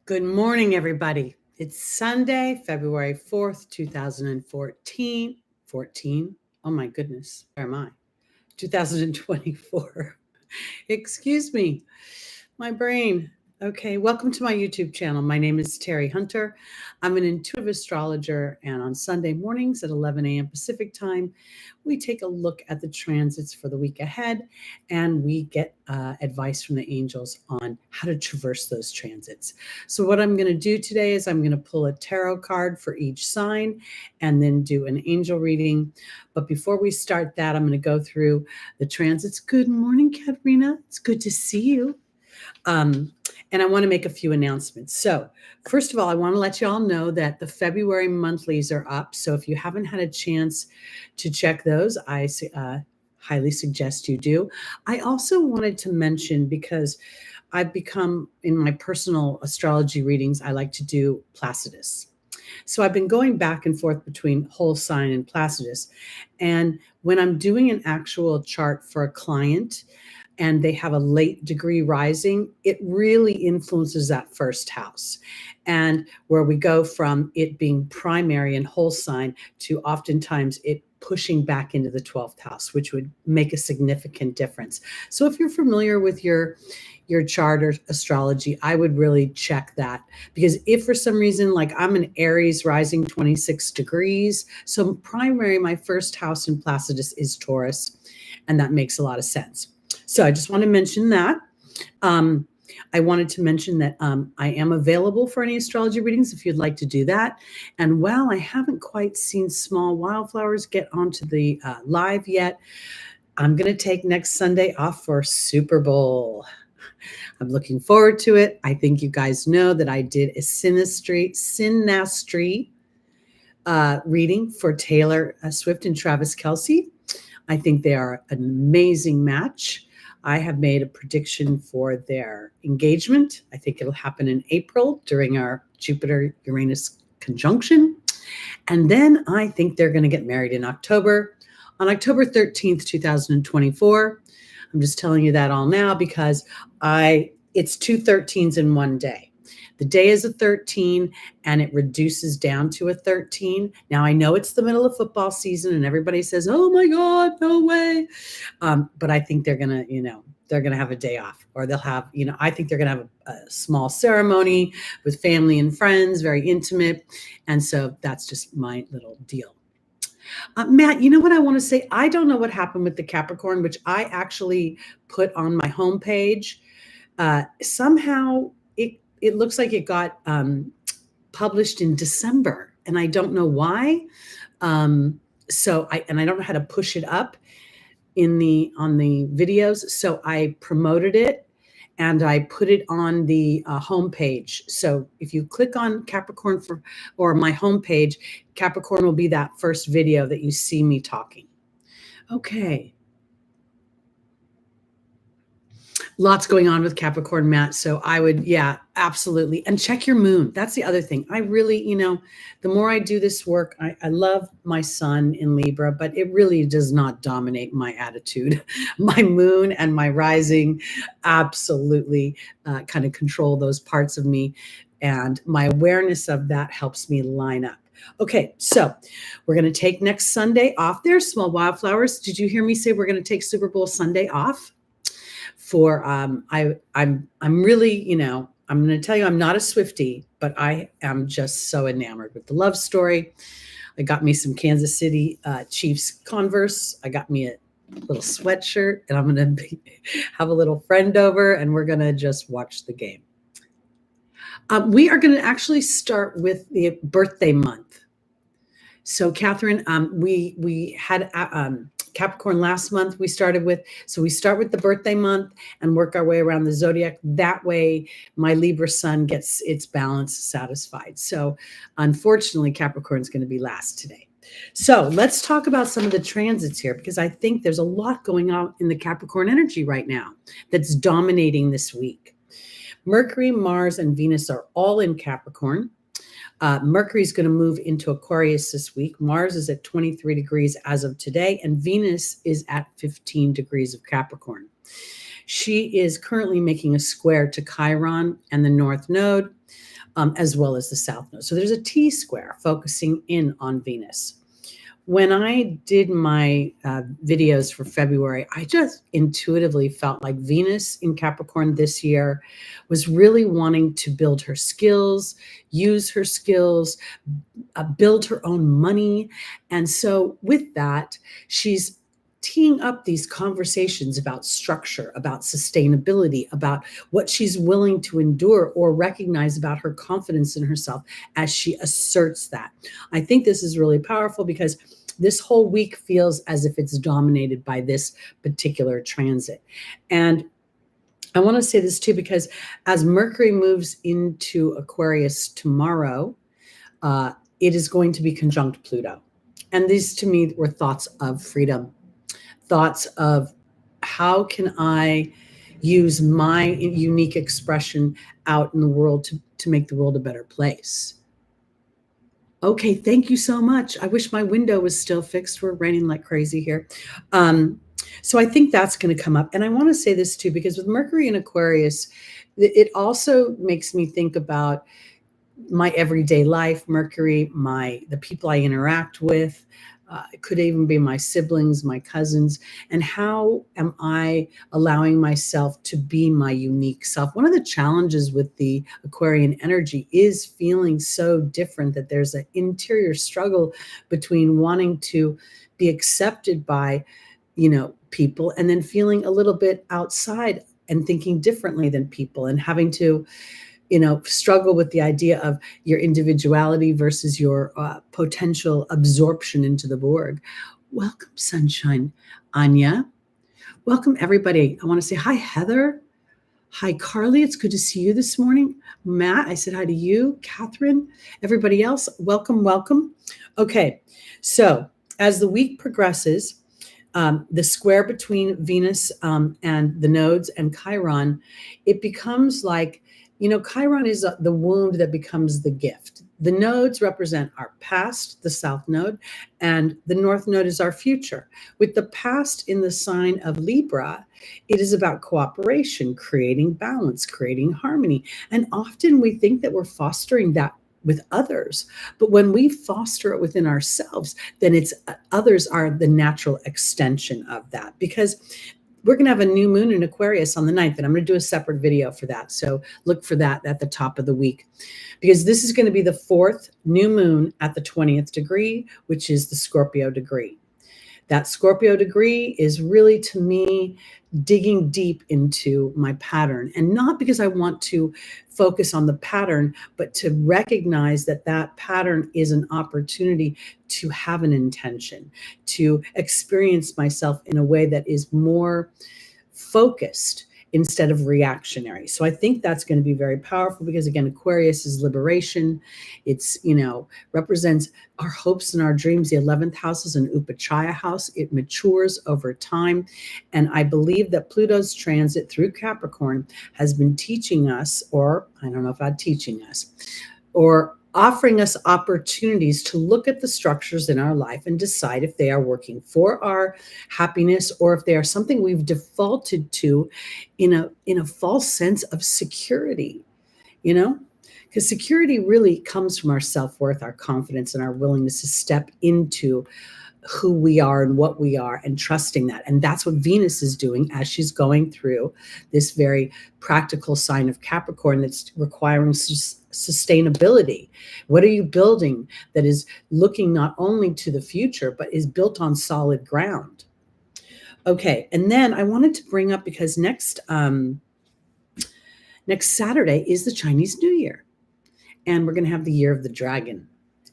Good morning, everybody. It's Sunday, February 4th, 2014. 14? Oh my goodness, where am I? 2024. Excuse me, my brain. Okay, welcome to my YouTube channel. My name is Teri Hunter. I'm an intuitive astrologer, and on Sunday mornings at 11 a.m. Pacific time, we take a look at the transits for the week ahead, and we get advice from the angels on how to traverse those transits. So what I'm going to do today is I'm going to pull a tarot card for each sign and then do an angel reading. But before we start that, I'm going to go through the transits. Good morning, Katrina. It's good to see you. And I want to make a few announcements. So first of all, I want to let you all know that the February monthlies are up. So if you haven't had a chance to check those, I highly suggest you do. I also wanted to mention, because I've become, in my personal astrology readings, I like to do Placidus. So I've been going back and forth between whole sign and Placidus. And when I'm doing an actual chart for a client, and they have a late degree rising, it really influences that first house. And where we go from it being primary and whole sign to oftentimes it pushing back into the 12th house, which would make a significant difference. So if you're familiar with your chart or astrology, I would really check that, because if for some reason, like I'm an Aries rising 26 degrees, so primary, my first house in Placidus is Taurus, and that makes a lot of sense. So I just want to mention that. I wanted to mention that I am available for any astrology readings if you'd like to do that. And while I haven't quite seen Small Wildflowers get onto the live yet, I'm going to take next Sunday off for Super Bowl. I'm looking forward to it. I think you guys know that I did a synastry reading for Taylor Swift and Travis Kelce. I think they are an amazing match. I have made a prediction for their engagement. I think it'll happen in April during our Jupiter-Uranus conjunction. And then I think they're going to get married in October, on October 13th, 2024. I'm just telling you that all now because it's two 13s in one day. The day is a 13 and it reduces down to a 13. Now I know it's the middle of football season and everybody says, oh my God, no way. But I think they're going to have a day off, or they'll have, I think they're going to have a small ceremony with family and friends, very intimate. And so that's just my little deal. Matt, you know what I want to say? I don't know what happened with the Capricorn, which I actually put on my homepage. Somehow it looks like it got published in December, and I don't know why. So I don't know how to push it up on the videos. So I promoted it and I put it on the homepage. So if you click on Capricorn or my homepage, Capricorn will be that first video that you see me talking. Okay. Lots going on with Capricorn, Matt. So I would, yeah, absolutely. And check your moon. That's the other thing. I really, the more I do this work, I love my sun in Libra, but it really does not dominate my attitude. My moon and my rising absolutely kind of control those parts of me. And my awareness of that helps me line up. Okay, so we're going to take next Sunday off there. Small Wildflowers. Did you hear me say we're going to take Super Bowl Sunday off? For I'm really, I'm going to tell you, I'm not a Swiftie, but I am just so enamored with the love story. I got me some Kansas City Chiefs Converse. I got me a little sweatshirt, and I'm going to have a little friend over, and we're going to just watch the game. We are going to actually start with the birthday month. So, Catherine, we had Capricorn last month. We start with the birthday month and work our way around the zodiac. That way, my Libra sun gets its balance satisfied. So, unfortunately, Capricorn's going to be last today. So let's talk about some of the transits here, because I think there's a lot going on in the Capricorn energy right now that's dominating this week. Mercury, Mars, and Venus are all in Capricorn. Mercury is going to move into Aquarius this week. Mars is at 23 degrees as of today, and Venus is at 15 degrees of Capricorn. She is currently making a square to Chiron and the North Node. as well as the south node. So there's a T-square focusing in on Venus. When I did my videos for February, I just intuitively felt like Venus in Capricorn this year was really wanting to build her skills, use her skills, build her own money. And so with that, she's teeing up these conversations about structure, about sustainability, about what she's willing to endure or recognize about her confidence in herself as she asserts that. I think this is really powerful because this whole week feels as if it's dominated by this particular transit. And I want to say this too, because as Mercury moves into Aquarius tomorrow, it is going to be conjunct Pluto. And these to me were thoughts of freedom, thoughts of how can I use my unique expression out in the world to make the world a better place. Okay, thank you so much. I wish my window was still fixed. We're raining like crazy here. So I think that's going to come up. And I want to say this too, because with Mercury in Aquarius, it also makes me think about my everyday life, Mercury, the people I interact with. It could even be my siblings, my cousins, and how am I allowing myself to be my unique self? One of the challenges with the Aquarian energy is feeling so different, that there's an interior struggle between wanting to be accepted by, people, and then feeling a little bit outside and thinking differently than people, and having to struggle with the idea of your individuality versus your potential absorption into the Borg. Welcome, sunshine. Anya. Welcome, everybody. I want to say hi, Heather. Hi, Carly. It's good to see you this morning. Matt, I said hi to you. Catherine, everybody else, welcome, welcome. Okay, so as the week progresses, the square between Venus and the nodes and Chiron, it becomes like, Chiron is the wound that becomes the gift. The nodes represent our past, the south node, and the north node is our future. With the past in the sign of Libra, it is about cooperation, creating balance, creating harmony. And often we think that we're fostering that with others, but when we foster it within ourselves, then others are the natural extension of that, because we're going to have a new moon in Aquarius on the 9th, and I'm going to do a separate video for that. So look for that at the top of the week, because this is going to be the 4th new moon at the 20th degree, which is the Scorpio degree. That Scorpio degree is really, to me, digging deep into my pattern, and not because I want to focus on the pattern, but to recognize that that pattern is an opportunity to have an intention, to experience myself in a way that is more focused instead of reactionary. So I think that's going to be very powerful, because again, Aquarius is liberation. It's, represents our hopes and our dreams. The 11th house is an Upachaya house. It matures over time. And I believe that Pluto's transit through Capricorn has been teaching us, or I don't know about teaching us, or offering us opportunities to look at the structures in our life and decide if they are working for our happiness, or if they are something we've defaulted to in a false sense of security, because security really comes from our self-worth, our confidence, and our willingness to step into who we are and what we are, and trusting that. And that's what Venus is doing as she's going through this very practical sign of Capricorn that's requiring sustainability. What are you building that is looking not only to the future, but is built on solid ground? Okay, and then I wanted to bring up, because next Saturday is the Chinese New Year, and we're going to have the Year of the Dragon.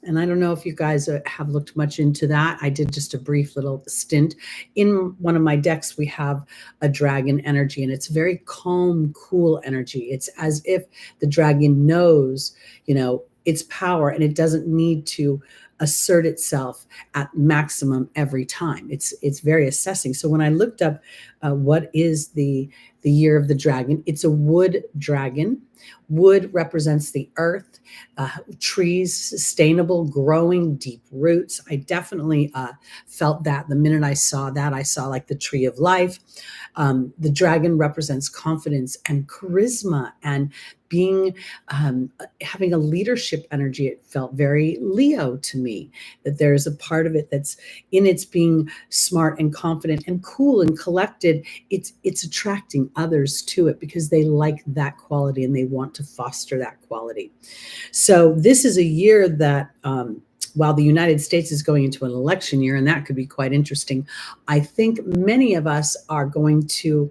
And I don't know if you guys have looked much into that. I did just a brief little stint. In one of my decks, we have a dragon energy, and it's very calm, cool energy. It's as if the dragon knows, its power, and it doesn't need to assert itself at maximum every time. It's very assessing. So when I looked up what is the the year of the dragon. It's a wood dragon. Wood represents the earth, trees, sustainable, growing, deep roots. I definitely felt that the minute I saw that. I saw like the tree of life. The dragon represents confidence and charisma and being, having a leadership energy. It felt very Leo to me, that there's a part of it that's in its being smart and confident and cool and collected. It's attracting others to it because they like that quality and they want to foster that quality. So this is a year that, while the United States is going into an election year, and that could be quite interesting, I think many of us are going to,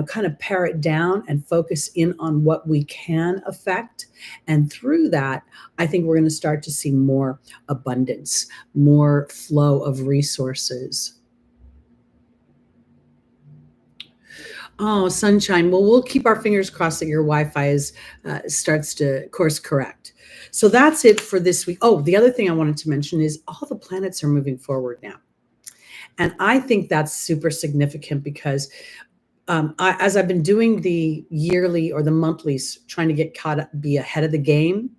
kind of pare it down and focus in on what we can affect. And through that, I think we're going to start to see more abundance, more flow of resources. Oh, sunshine. Well, we'll keep our fingers crossed that your Wi-Fi starts to course correct. So that's it for this week. Oh, the other thing I wanted to mention is all the planets are moving forward now. And I think that's super significant because as I've been doing the yearly or the monthlies, trying to get caught up, be ahead of the game.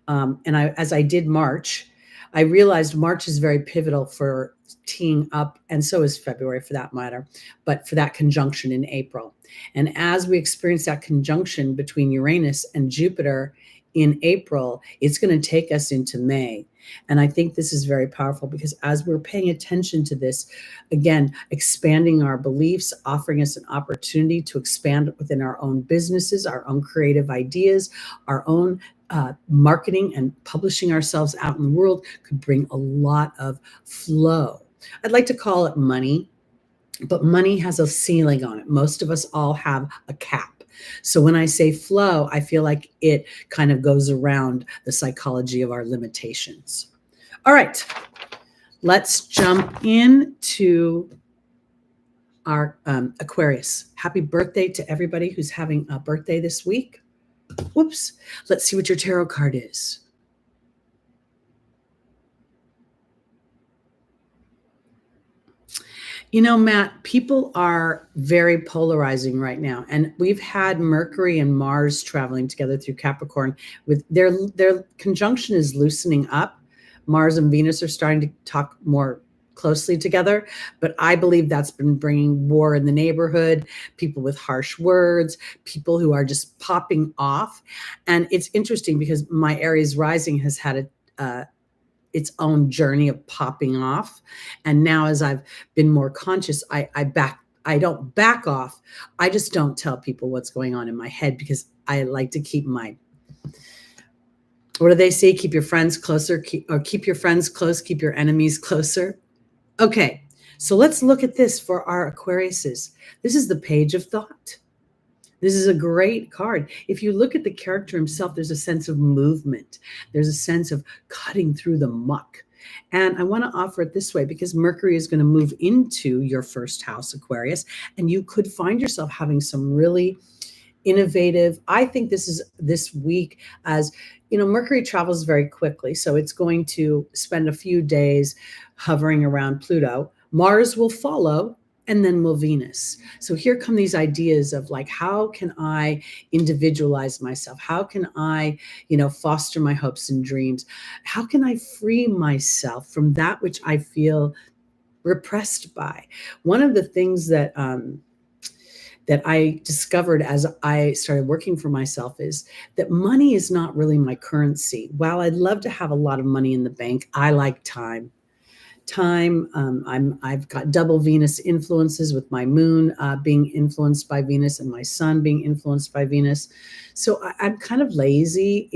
As I did March, I realized March is very pivotal for teeing up, and so is February for that matter, but for that conjunction in April. And as we experience that conjunction between Uranus and Jupiter in April, it's going to take us into May. And I think this is very powerful because as we're paying attention to this, again, expanding our beliefs, offering us an opportunity to expand within our own businesses, our own creative ideas, our own marketing and publishing ourselves out in the world could bring a lot of flow. I'd like to call it money, but money has a ceiling on it. Most of us all have a cap. So when I say flow, I feel like it kind of goes around the psychology of our limitations. All right, let's jump into our Aquarius. Happy birthday to everybody who's having a birthday this week. Whoops. Let's see what your tarot card is. Matt, people are very polarizing right now. And we've had Mercury and Mars traveling together through Capricorn. With their conjunction is loosening up. Mars and Venus are starting to talk more closely together, but I believe that's been bringing war in the neighborhood, people with harsh words, people who are just popping off. And it's interesting because my Aries rising has had its own journey of popping off. And now as I've been more conscious, I don't back off. I just don't tell people what's going on in my head because I like to keep what do they say? Keep your friends closer, keep your friends close, keep your enemies closer. Okay, so let's look at this for our Aquariuses. This is the Page of Thought. This is a great card. If you look at the character himself, there's a sense of movement. There's a sense of cutting through the muck. And I want to offer it this way because Mercury is going to move into your first house, Aquarius, and you could find yourself having some really innovative. I think this week, as Mercury travels very quickly, so it's going to spend a few days hovering around Pluto. Mars will follow, and then will Venus. So here come these ideas of like, how can I individualize myself? How can I, foster my hopes and dreams? How can I free myself from that which I feel repressed by? One of the things that I discovered as I started working for myself is that money is not really my currency. While I'd love to have a lot of money in the bank, I like time. I've got double Venus influences with my moon being influenced by Venus and my sun being influenced by Venus. So I'm kind of lazy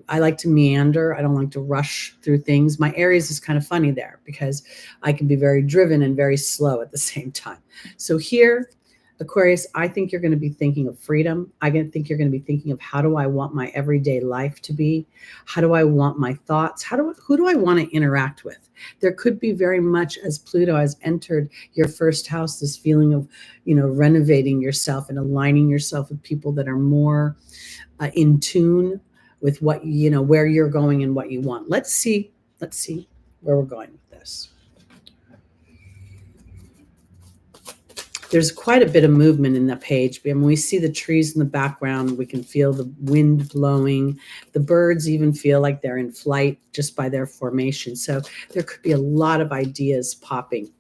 I like to meander. I don't like to rush through things. My Aries is kind of funny there because I can be very driven and very slow at the same time. So here, Aquarius, I think you're going to be thinking of freedom. I think you're going to be thinking of how do I want my everyday life to be? How do I want my thoughts? Who do I want to interact with? There could be very much, as Pluto has entered your first house, this feeling of, renovating yourself and aligning yourself with people that are more in tune with what, where you're going and what you want. Let's see where we're going with this. There's quite a bit of movement in that page. And when we see the trees in the background, we can feel the wind blowing. The birds even feel like they're in flight just by their formation. So there could be a lot of ideas popping.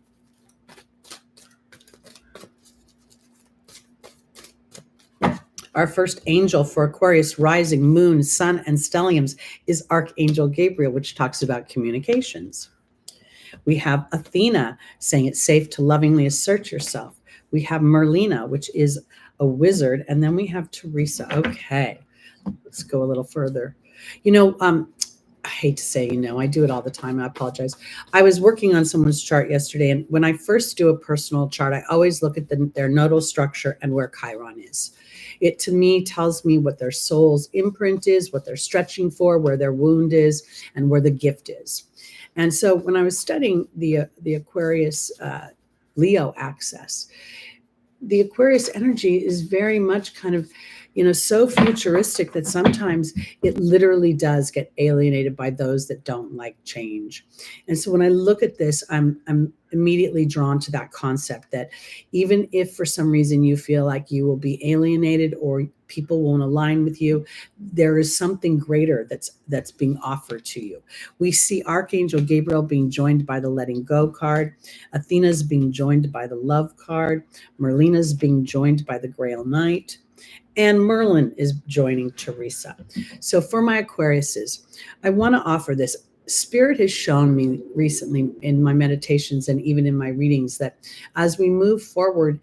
Our first angel for Aquarius, rising, moon, sun, and stelliums is Archangel Gabriel, which talks about communications. We have Athena saying it's safe to lovingly assert yourself. We have Merlina, which is a wizard. And then we have Teresa. Okay, let's go a little further. I hate to say, I do it all the time. I apologize. I was working on someone's chart yesterday. And when I first do a personal chart, I always look at their nodal structure and where Chiron is. It, to me, tells me what their soul's imprint is, what they're stretching for, where their wound is, and where the gift is. And so when I was studying the Aquarius Leo axis, the Aquarius energy is very much kind of, so futuristic that sometimes it literally does get alienated by those that don't like change. And so when I look at this, I'm immediately drawn to that concept that even if for some reason you feel like you will be alienated or people won't align with you, there is something greater that's being offered to you. We see Archangel Gabriel being joined by the letting go card. Athena's being joined by the love card. Merlina's being joined by the Grail Knight. And Merlin is joining Teresa. So for my Aquariuses, I want to offer this. Spirit has shown me recently in my meditations and even in my readings that as we move forward,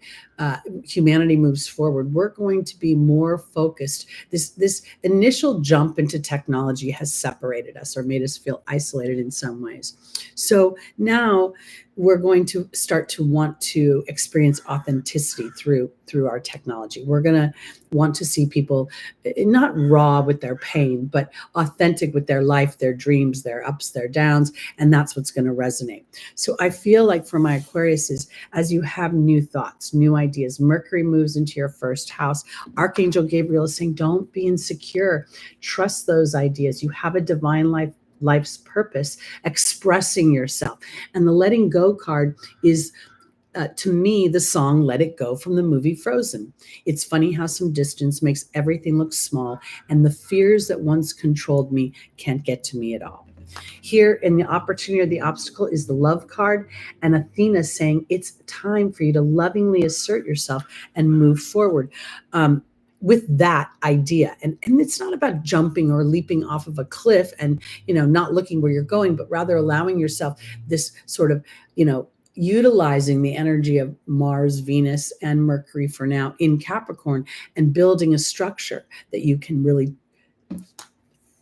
humanity moves forward, we're going to be more focused. This initial jump into technology has separated us or made us feel isolated in some ways. So now we're going to start to want to experience authenticity through our technology. We're going to want to see people not raw with their pain, but authentic with their life, their dreams, their ups, their downs, and that's what's going to resonate. So I feel like for my Aquariuses, as you have new thoughts, new ideas, Mercury moves into your first house. Archangel Gabriel is saying, don't be insecure. Trust those ideas. You have a divine life's purpose, expressing yourself. And the letting go card is, to me, the song Let It Go from the movie Frozen. It's funny how some distance makes everything look small, and the fears that once controlled me can't get to me at all. Here in the opportunity or the obstacle is the love card, and Athena saying it's time for you to lovingly assert yourself and move forward. With that idea. And it's not about jumping or leaping off of a cliff and, not looking where you're going, but rather allowing yourself this sort of, utilizing the energy of Mars, Venus, and Mercury for now in Capricorn and building a structure that you can really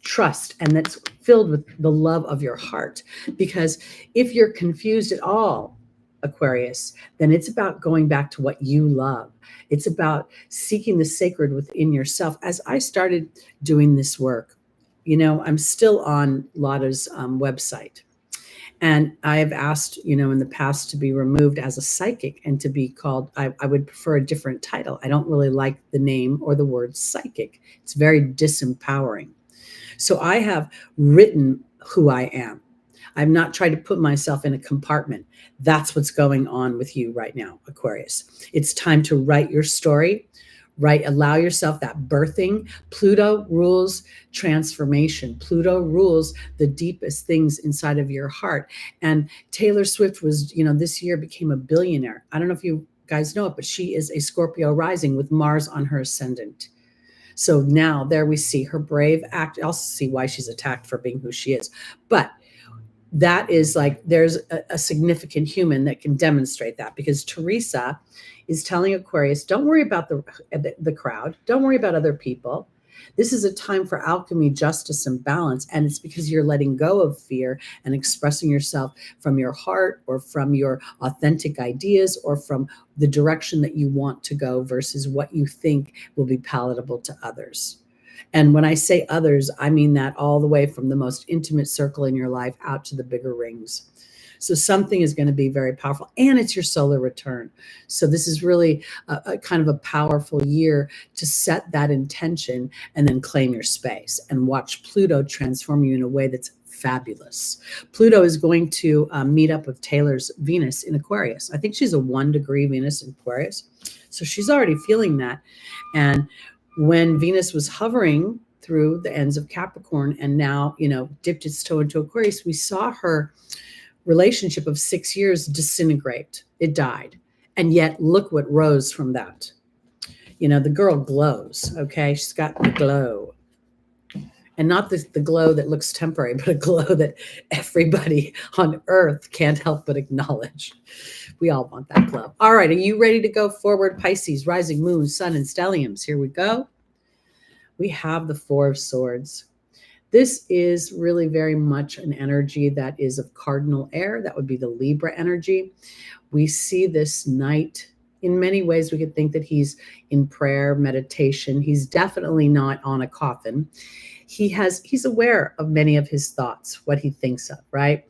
trust and that's filled with the love of your heart. Because if you're confused at all, Aquarius, then it's about going back to what you love. It's about seeking the sacred within yourself. As I started doing this work, I'm still on Lotta's website. And I have asked, in the past to be removed as a psychic and to be called, I would prefer a different title. I don't really like the name or the word psychic. It's very disempowering. So I have written who I am. I've not tried to put myself in a compartment. That's what's going on with you right now, Aquarius. It's time to write your story, allow yourself that birthing. Pluto rules transformation. Pluto rules the deepest things inside of your heart. And Taylor Swift was, this year became a billionaire. I don't know if you guys know it, but she is a Scorpio rising with Mars on her ascendant. So now there we see her brave act. I also see why she's attacked for being who she is. But that is like, there's a significant human that can demonstrate that, because Teresa is telling Aquarius, don't worry about the crowd. Don't worry about other people. This is a time for alchemy, justice, and balance. And it's because you're letting go of fear and expressing yourself from your heart or from your authentic ideas or from the direction that you want to go versus what you think will be palatable to others. And when I say others, I mean that all the way from the most intimate circle in your life out to the bigger rings. So something is going to be very powerful, and it's your solar return. So this is really a kind of a powerful year to set that intention and then claim your space and watch Pluto transform you in a way that's fabulous. Pluto is going to meet up with Taylor's Venus in Aquarius. I think she's a 1 degree Venus in Aquarius. So she's already feeling that. And when Venus was hovering through the ends of Capricorn and now, dipped its toe into Aquarius, we saw her relationship of 6 years disintegrate. It died. And yet look what rose from that. The girl glows, okay? She's got the glow. And not the glow that looks temporary, but a glow that everybody on earth can't help but acknowledge. We all want that glow. All right, are you ready to go forward, Pisces, rising moon, sun, and stelliums? Here we go. We have the Four of Swords. This is really very much an energy that is of cardinal air. That would be the Libra energy. We see this knight. In many ways, we could think that he's in prayer, meditation. He's definitely not on a coffin. He's aware of many of his thoughts, what he thinks of, right?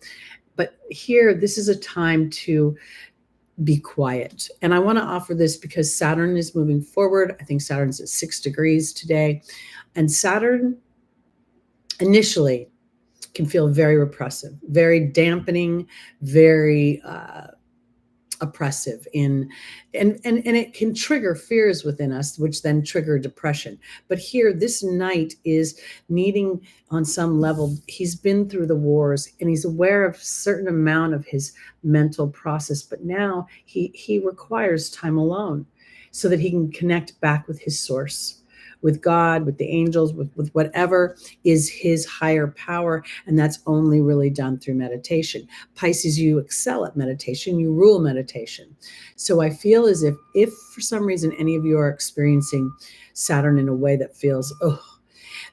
But here, this is a time to be quiet. And I want to offer this because Saturn is moving forward. I think Saturn's at 6 degrees today. And Saturn initially can feel very repressive, very dampening, very oppressive and it can trigger fears within us, which then trigger depression. But here, this knight is needing, on some level, he's been through the wars and he's aware of a certain amount of his mental process, but now he requires time alone so that he can connect back with his source, with God, with the angels, with whatever is his higher power. And that's only really done through meditation. Pisces, you excel at meditation, you rule meditation. So I feel as if for some reason any of you are experiencing Saturn in a way that feels,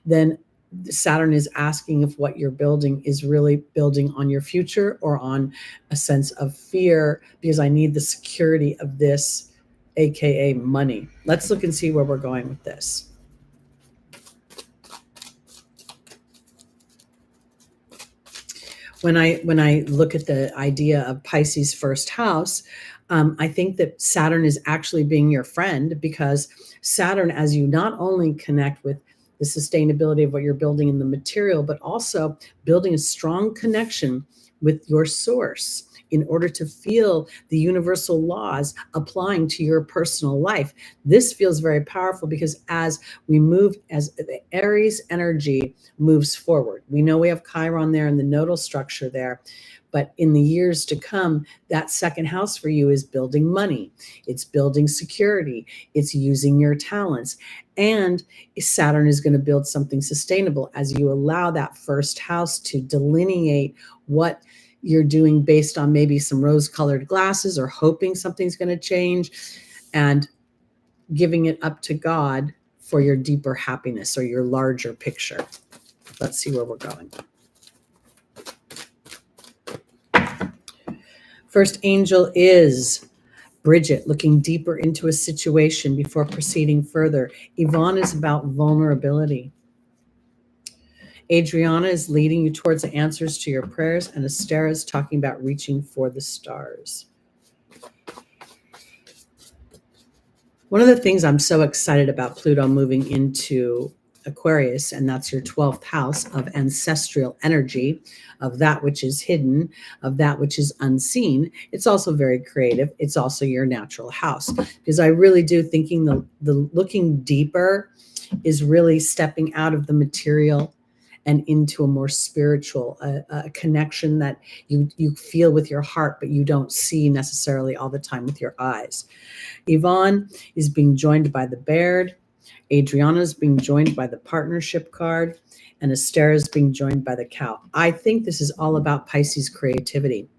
then Saturn is asking if what you're building is really building on your future or on a sense of fear, because I need the security of this, AKA money. Let's look and see where we're going with this. When I look at the idea of Pisces' first house, I think that Saturn is actually being your friend, because Saturn, as you not only connect with the sustainability of what you're building in the material, but also building a strong connection with your source in order to feel the universal laws applying to your personal life. This feels very powerful because as the Aries energy moves forward, we know we have Chiron there in the nodal structure there, but in the years to come, that second house for you is building money, it's building security, it's using your talents. And Saturn is going to build something sustainable as you allow that first house to delineate what you're doing based on maybe some rose-colored glasses or hoping something's going to change, and giving it up to God for your deeper happiness or your larger picture. Let's see where we're going. First angel is Bridget, looking deeper into a situation before proceeding further. Yvonne is about vulnerability. Adriana is leading you towards the answers to your prayers, and Estera is talking about reaching for the stars. One of the things I'm so excited about Pluto moving into Aquarius, and that's your 12th house of ancestral energy, of that which is hidden, of that which is unseen. It's also very creative. It's also your natural house, because I really do thinking the looking deeper is really stepping out of the material and into a more spiritual a connection that you feel with your heart, but you don't see necessarily all the time with your eyes. Yvonne is being joined by the Baird. Adriana is being joined by the partnership card. And Esther is being joined by the cow. I think this is all about Pisces creativity.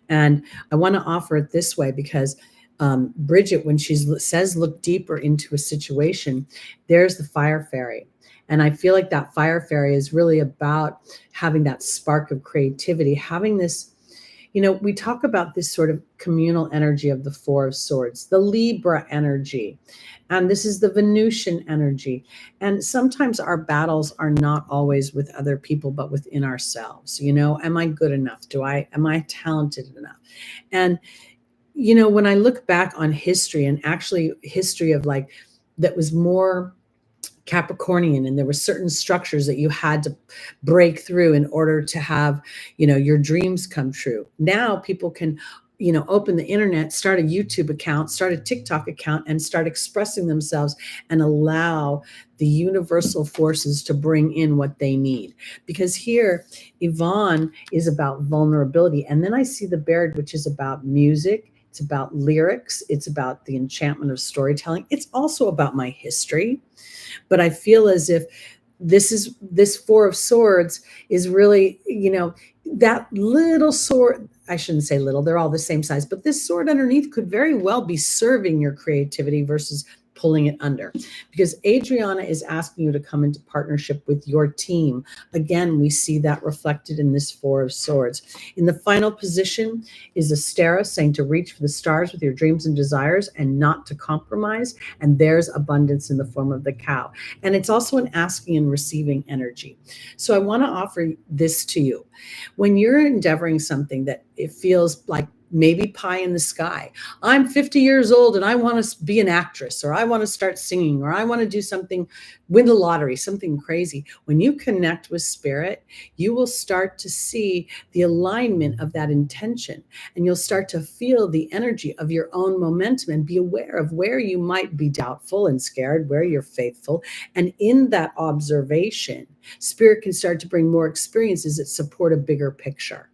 And I want to offer it this way because Bridget, when she says look deeper into a situation, there's the fire fairy. And I feel like that fire fairy is really about having that spark of creativity, having this, We talk about this sort of communal energy of the Four of Swords, the Libra energy, and this is the Venusian energy. And sometimes our battles are not always with other people, but within ourselves. Am I good enough? Am I talented enough? And, when I look back on history, and actually history of like, that was more Capricornian, and there were certain structures that you had to break through in order to have, your dreams come true. Now people can, open the internet, start a YouTube account, start a TikTok account, and start expressing themselves and allow the universal forces to bring in what they need. Because here, Yvonne is about vulnerability. And then I see the Baird, which is about music. It's about lyrics. It's about the enchantment of storytelling. It's also about my history. But I feel as if this Four of Swords is really, that little sword. I shouldn't say little, they're all the same size, but this sword underneath could very well be serving your creativity versus pulling it under, because Adriana is asking you to come into partnership with your team. Again, we see that reflected in this Four of Swords. In the final position is Astera, saying to reach for the stars with your dreams and desires and not to compromise. And there's abundance in the form of the cow. And it's also an asking and receiving energy. So I want to offer this to you. When you're endeavoring something that it feels like maybe pie in the sky. I'm 50 years old and I want to be an actress, or I want to start singing, or I want to do something, win the lottery, something crazy. When you connect with spirit, you will start to see the alignment of that intention, and you'll start to feel the energy of your own momentum and be aware of where you might be doubtful and scared, where you're faithful. And in that observation, spirit can start to bring more experiences that support a bigger picture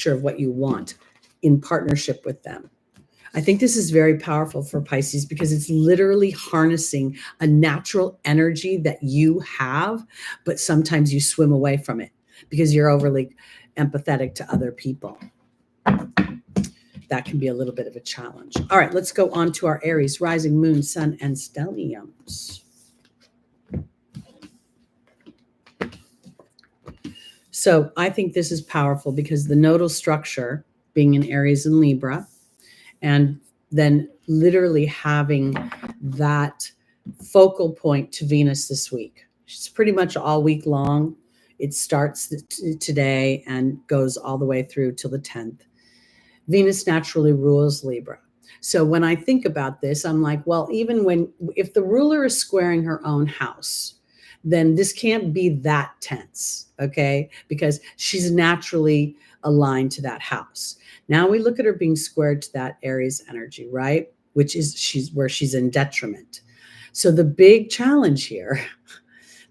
of what you want in partnership with them. I think this is very powerful for Pisces, because it's literally harnessing a natural energy that you have, but sometimes you swim away from it because you're overly empathetic to other people. That can be a little bit of a challenge. All right, let's go on to our Aries, rising, moon, sun, and stelliums. So I think this is powerful because the nodal structure being in Aries and Libra, and then literally having that focal point to Venus this week. It's pretty much all week long. It starts today and goes all the way through till the 10th. Venus naturally rules Libra. So when I think about this, I'm like, well, if the ruler is squaring her own house, then this can't be that tense, okay? Because she's naturally aligned to that house. Now we look at her being squared to that Aries energy, right? Which is she's in detriment. So the big challenge here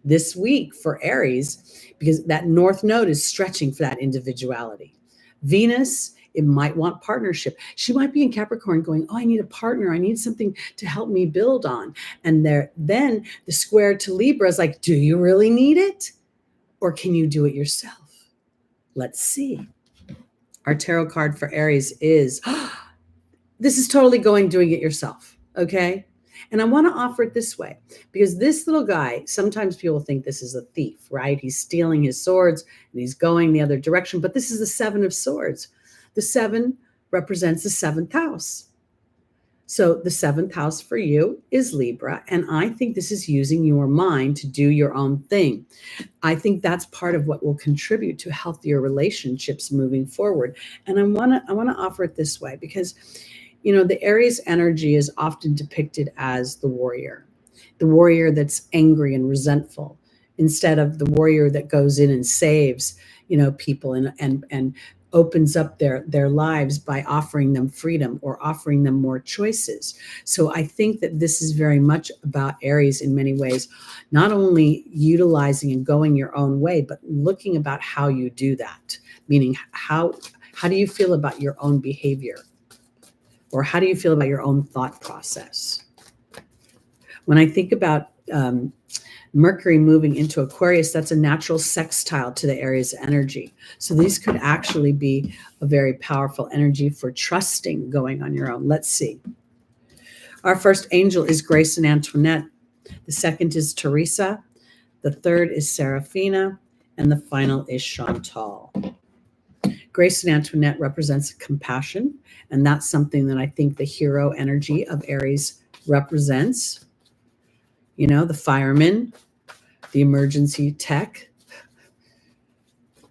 this week for Aries, because that North Node is stretching for that individuality. Venus, it might want partnership. She might be in Capricorn going, oh, I need a partner. I need something to help me build on. And then the square to Libra is like, do you really need it? Or can you do it yourself? Let's see. Our tarot card for Aries is, this is totally doing it yourself, okay? And I want to offer it this way, because this little guy, sometimes people think this is a thief, right? He's stealing his swords and he's going the other direction, but this is the Seven of Swords. The 7 represents the 7th house. So the 7th house for you is Libra. And I think this is using your mind to do your own thing. I think that's part of what will contribute to healthier relationships moving forward. And I want to offer it this way, because, the Aries energy is often depicted as the warrior that's angry and resentful, instead of the warrior that goes in and saves, people and opens up their lives by offering them freedom or offering them more choices. So I think that this is very much about Aries in many ways, not only utilizing and going your own way, but looking about how you do that. Meaning, how do you feel about your own behavior? Or how do you feel about your own thought process? When I think about Mercury moving into Aquarius, that's a natural sextile to the Aries energy. So these could actually be a very powerful energy for trusting going on your own. Let's see. Our first angel is Grace and Antoinette. The second is Teresa. The third is Serafina. And the final is Chantal. Grace and Antoinette represents compassion, and that's something that I think the hero energy of Aries represents. You know, the fireman, the emergency tech,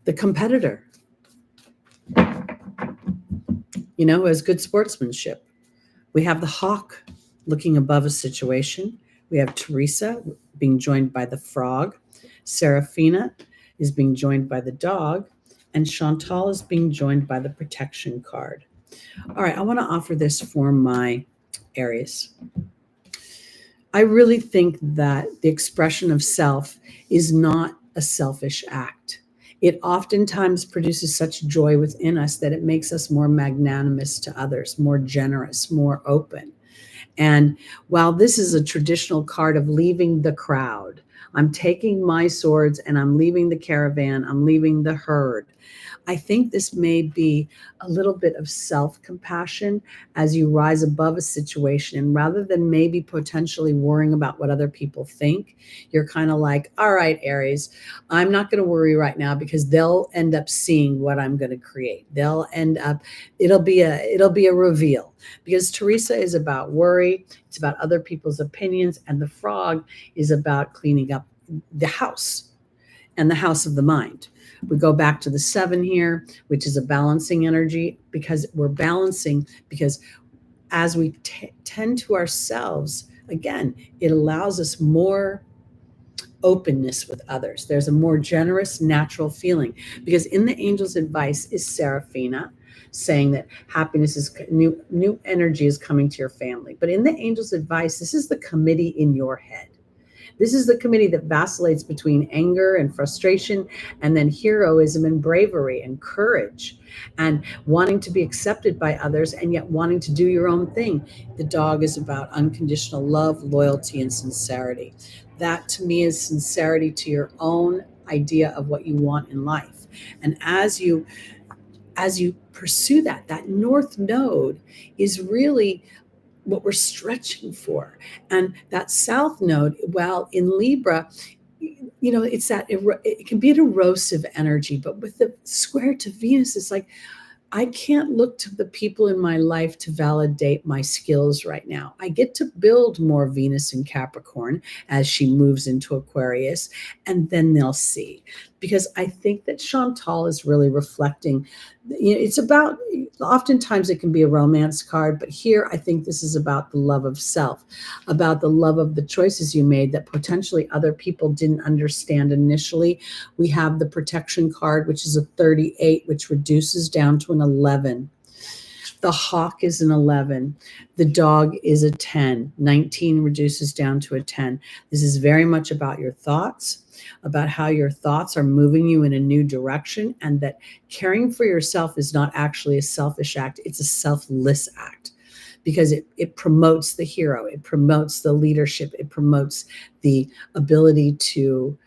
the competitor, you know, who has good sportsmanship. We have the hawk looking above a situation. We have Teresa being joined by the frog. Serafina is being joined by the dog. And Chantal is being joined by the protection card. All right, I want to offer this for my Aries. I really think that the expression of self is not a selfish act. It oftentimes produces such joy within us that it makes us more magnanimous to others, more generous, more open. And while this is a traditional card of leaving the crowd, I'm taking my swords and I'm leaving the caravan, I'm leaving the herd. I think this may be a little bit of self-compassion as you rise above a situation. And rather than maybe potentially worrying about what other people think, you're kind of like, all right, Aries, I'm not going to worry right now because they'll end up seeing what I'm going to create. They'll end up, it'll be a reveal, because Teresa is about worry. It's about other people's opinions. And the frog is about cleaning up the house and the house of the mind. We go back to the 7 here, which is a balancing energy, because we're balancing, because as we tend to ourselves, again, it allows us more openness with others. There's a more generous, natural feeling, because in the angel's advice is Serafina saying that happiness is new energy is coming to your family. But in the angel's advice, this is the committee in your head. This is the committee that vacillates between anger and frustration, and then heroism and bravery and courage, and wanting to be accepted by others and yet wanting to do your own thing. The dog is about unconditional love, loyalty, and sincerity. That to me is sincerity to your own idea of what you want in life. And as you pursue that North Node is really what we're stretching for. And that South Node, well, in Libra, you know, it's that it can be an erosive energy, but with the square to Venus, it's like, I can't look to the people in my life to validate my skills right now. I get to build more Venus in Capricorn as she moves into Aquarius, and then they'll see. Because I think that Chantal is really reflecting, you know, it's about, oftentimes it can be a romance card, but here I think this is about the love of self, about the love of the choices you made that potentially other people didn't understand initially. We have the protection card, which is a 38, which reduces down to an 11. The hawk is an 11. The dog is a 10. 19 reduces down to a 10. This is very much about your thoughts, about how your thoughts are moving you in a new direction, and that caring for yourself is not actually a selfish act. It's a selfless act, because it promotes the hero. It promotes the leadership. It promotes the ability to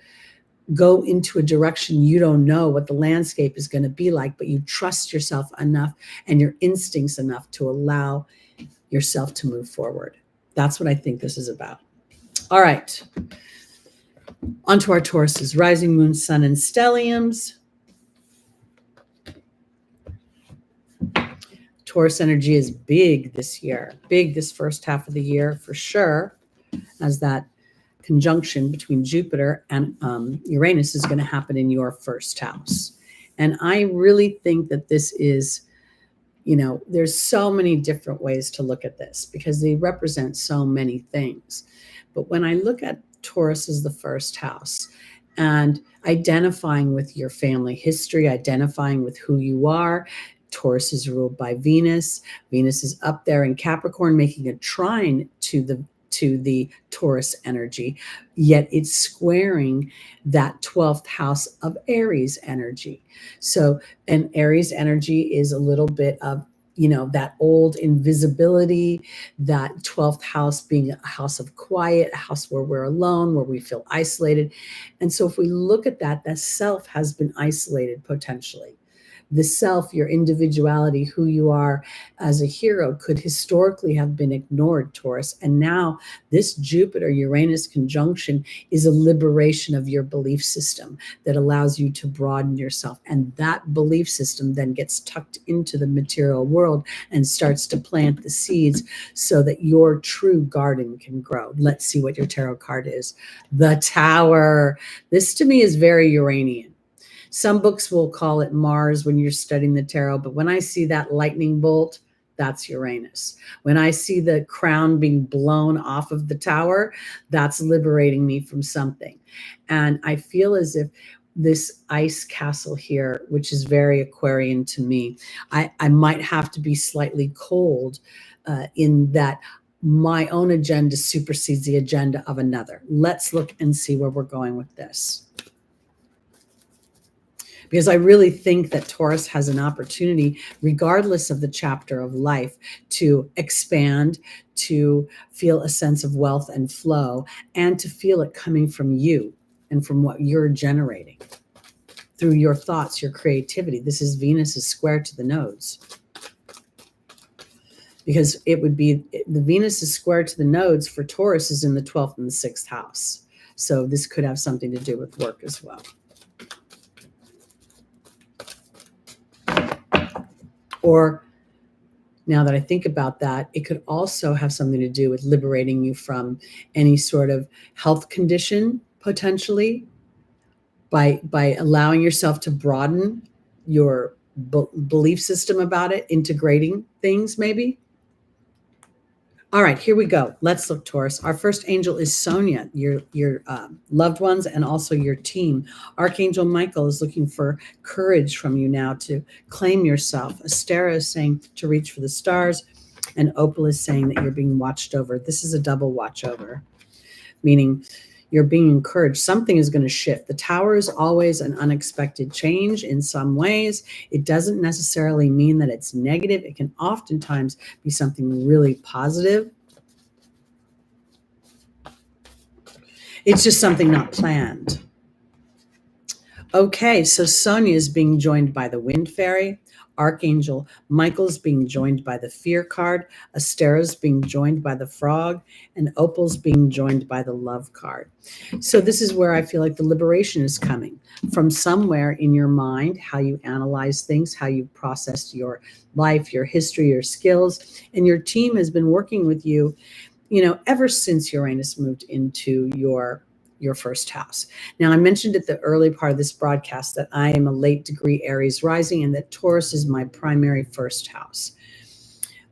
go into a direction you don't know what the landscape is going to be like, but you trust yourself enough and your instincts enough to allow yourself to move forward. That's what I think this is about. All right. Onto our Tauruses, rising moon, sun, and stelliums. Taurus energy is big this year, big this first half of the year for sure, as that conjunction between Jupiter and Uranus is going to happen in your first house. And I really think that this is, you know, there's so many different ways to look at this because they represent so many things. But when I look at Taurus as the first house and identifying with your family history, identifying with who you are, Taurus is ruled by Venus. Venus is up there in Capricorn, making a trine to the Taurus energy, yet it's squaring that 12th house of Aries energy. So, and Aries energy is a little bit of, you know, that old invisibility, that 12th house being a house of quiet, a house where we're alone, where we feel isolated. And so if we look at that, that self has been isolated potentially. the self, your individuality, who you are as a hero could historically have been ignored, Taurus. And now this Jupiter-Uranus conjunction is a liberation of your belief system that allows you to broaden yourself. And that belief system then gets tucked into the material world and starts to plant the seeds so that your true garden can grow. Let's see what your tarot card is. The Tower. This to me is very Uranian. Some books will call it Mars when you're studying the tarot, but when I see that lightning bolt, that's Uranus. When I see the crown being blown off of the tower, that's liberating me from something. And I feel as if this ice castle here, which is very Aquarian to me, I might have to be slightly cold in that my own agenda supersedes the agenda of another. Let's look and see where we're going with this. Because I really think that Taurus has an opportunity, regardless of the chapter of life, to expand, to feel a sense of wealth and flow, and to feel it coming from you and from what you're generating through your thoughts, your creativity. This is Venus's square to the nodes. Because it would be, the Venus is square to the nodes for Taurus is in the 12th and the 6th house. So this could have something to do with work as well. Or now that I think about that, it could also have something to do with liberating you from any sort of health condition, potentially, by allowing yourself to broaden your belief system about it, integrating things maybe. All right, here we go. Let's look, Taurus. Our first angel is Sonia, your loved ones, and also your team. Archangel Michael is looking for courage from you now to claim yourself. Astera is saying to reach for the stars, and Opal is saying that you're being watched over. This is a double watch over, meaning you're being encouraged. Something is going to shift. The Tower is always an unexpected change in some ways. It doesn't necessarily mean that it's negative. It can oftentimes be something really positive. It's just something not planned. Okay, so Sonia is being joined by the Wind Fairy. Archangel Michael's being joined by the Fear card. Astera's being joined by the Frog, and Opal's being joined by the Love card. So this is where I feel like the liberation is coming from somewhere in your mind, how you analyze things, how you processed your life, your history, your skills, and your team has been working with you, ever since Uranus moved into your first house. Now, I mentioned at the early part of this broadcast that I am a late degree Aries rising and that Taurus is my primary first house.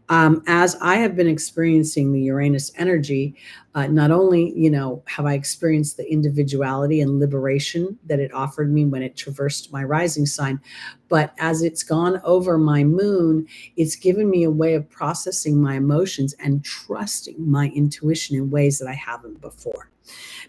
As I have been experiencing the Uranus energy, not only, have I experienced the individuality and liberation that it offered me when it traversed my rising sign, but as it's gone over my moon, it's given me a way of processing my emotions and trusting my intuition in ways that I haven't before.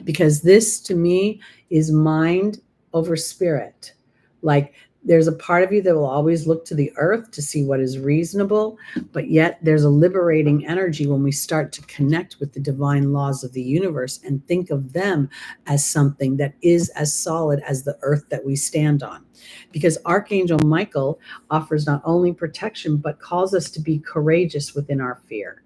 Because this to me is mind over spirit. Like there's a part of you that will always look to the earth to see what is reasonable, but yet there's a liberating energy when we start to connect with the divine laws of the universe and think of them as something that is as solid as the earth that we stand on. Because Archangel Michael offers not only protection, but calls us to be courageous within our fear.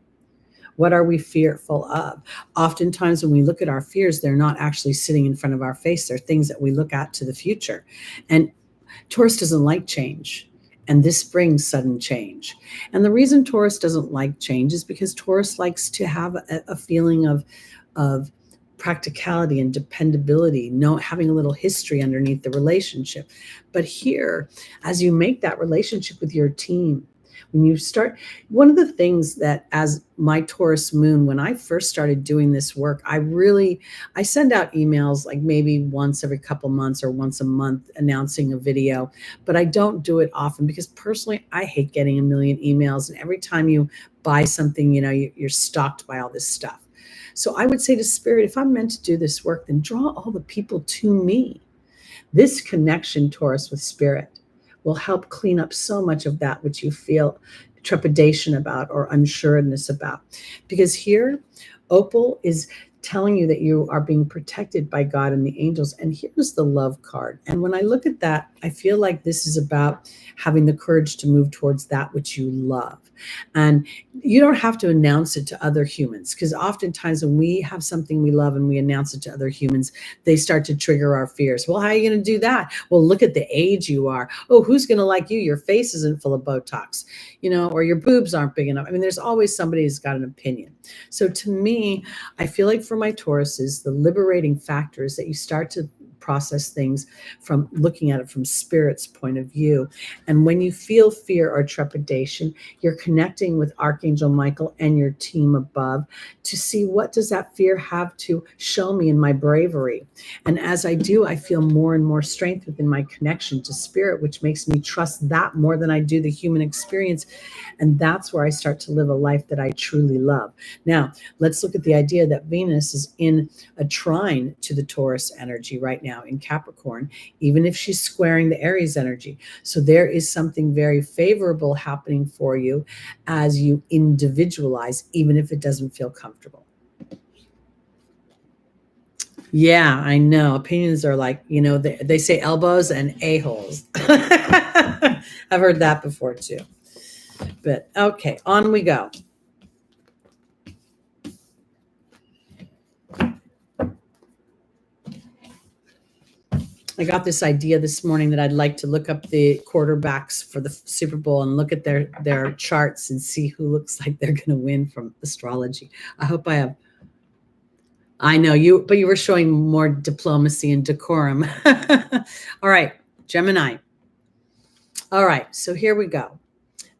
What are we fearful of? Oftentimes when we look at our fears, they're not actually sitting in front of our face. They're things that we look at to the future. And Taurus doesn't like change. And this brings sudden change. And the reason Taurus doesn't like change is because Taurus likes to have a feeling of practicality and dependability, having a little history underneath the relationship. But here, as you make that relationship with your team, when you start, one of the things that as my Taurus moon, when I first started doing this work, I send out emails like maybe once every couple months or once a month announcing a video, but I don't do it often because personally, I hate getting a million emails. And every time you buy something, you're stalked by all this stuff. So I would say to Spirit, if I'm meant to do this work, then draw all the people to me. This connection, Taurus, with Spirit will help clean up so much of that which you feel trepidation about or unsureness about. Because here, Opal is telling you that you are being protected by God and the angels. And here's the love card. And when I look at that, I feel like this is about having the courage to move towards that which you love. And you don't have to announce it to other humans, because oftentimes when we have something we love and we announce it to other humans, they start to trigger our fears. Well, how are you going to do that? Well, look at the age you are. Oh, who's going to like you? Your face isn't full of Botox, or your boobs aren't big enough. I mean, there's always somebody who's got an opinion. So to me, I feel like for my Tauruses, the liberating factor is that you start to process things from looking at it from spirit's point of view. And when you feel fear or trepidation, you're connecting with Archangel Michael and your team above to see, what does that fear have to show me in my bravery? And as I do, I feel more and more strength within my connection to spirit, which makes me trust that more than I do the human experience. And that's where I start to live a life that I truly love. Now, let's look at the idea that Venus is in a trine to the Taurus energy right now in Capricorn, even if she's squaring the Aries energy. So there is something very favorable happening for you as you individualize, even if it doesn't feel comfortable. Yeah, I know. Opinions are like, they say elbows and a-holes. I've heard that before too. But okay, on we go. I got this idea this morning that I'd like to look up the quarterbacks for the Super Bowl and look at their charts and see who looks like they're going to win from astrology. I hope I have. I know you, but you were showing more diplomacy and decorum. All right, Gemini. All right, so here we go.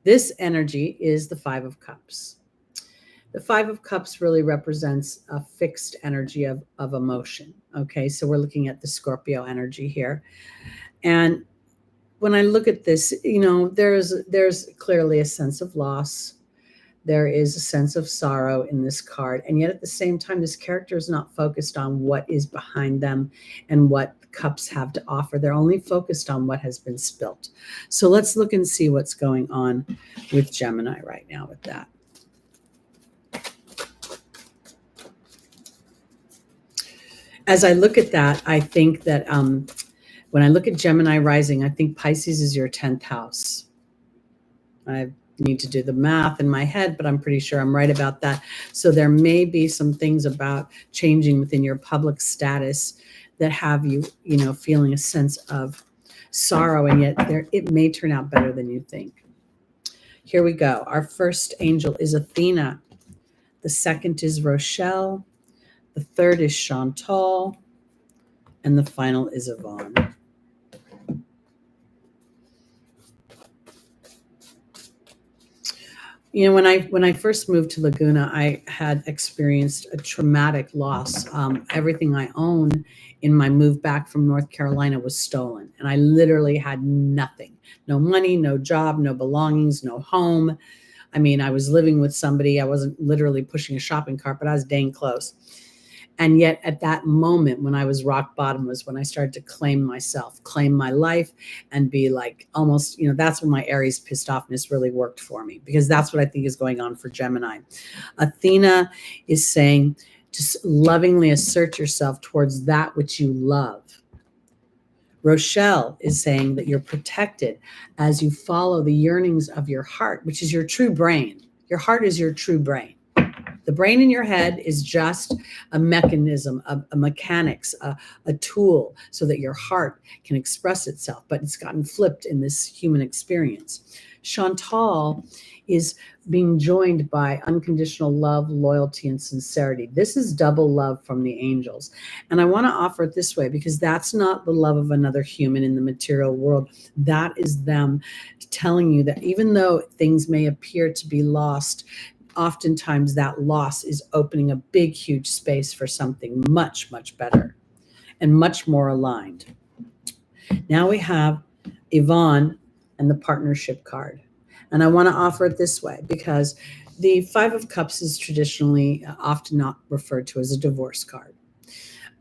This energy is the Five of Cups. The Five of Cups really represents a fixed energy of emotion. Okay, so we're looking at the Scorpio energy here. And when I look at this, there's clearly a sense of loss. There is a sense of sorrow in this card. And yet at the same time, this character is not focused on what is behind them and what cups have to offer. They're only focused on what has been spilt. So let's look and see what's going on with Gemini right now with that. As I look at that, I think that when I look at Gemini rising, I think Pisces is your 10th house. I need to do the math in my head, but I'm pretty sure I'm right about that. So there may be some things about changing within your public status that have you, feeling a sense of sorrow, and yet it may turn out better than you think. Here we go. Our first angel is Athena. The second is Rochelle. The third is Chantal, and the final is Yvonne. When I first moved to Laguna, I had experienced a traumatic loss. Everything I owned in my move back from North Carolina was stolen, and I literally had nothing. No money, no job, no belongings, no home. I mean, I was living with somebody. I wasn't literally pushing a shopping cart, but I was dang close. And yet at that moment when I was rock bottom was when I started to claim myself, claim my life, and be like almost, that's when my Aries pissed offness really worked for me, because that's what I think is going on for Gemini. Athena is saying, just lovingly assert yourself towards that which you love. Rochelle is saying that you're protected as you follow the yearnings of your heart, which is your true brain. Your heart is your true brain. The brain in your head is just a mechanism, a mechanics, a tool so that your heart can express itself, but it's gotten flipped in this human experience. Chantal is being joined by unconditional love, loyalty, and sincerity. This is double love from the angels. And I want to offer it this way, because that's not the love of another human in the material world. That is them telling you that even though things may appear to be lost, oftentimes that loss is opening a big, huge space for something much, much better and much more aligned. Now we have Yvonne and the partnership card. And I want to offer it this way, because the Five of Cups is traditionally often not referred to as a divorce card.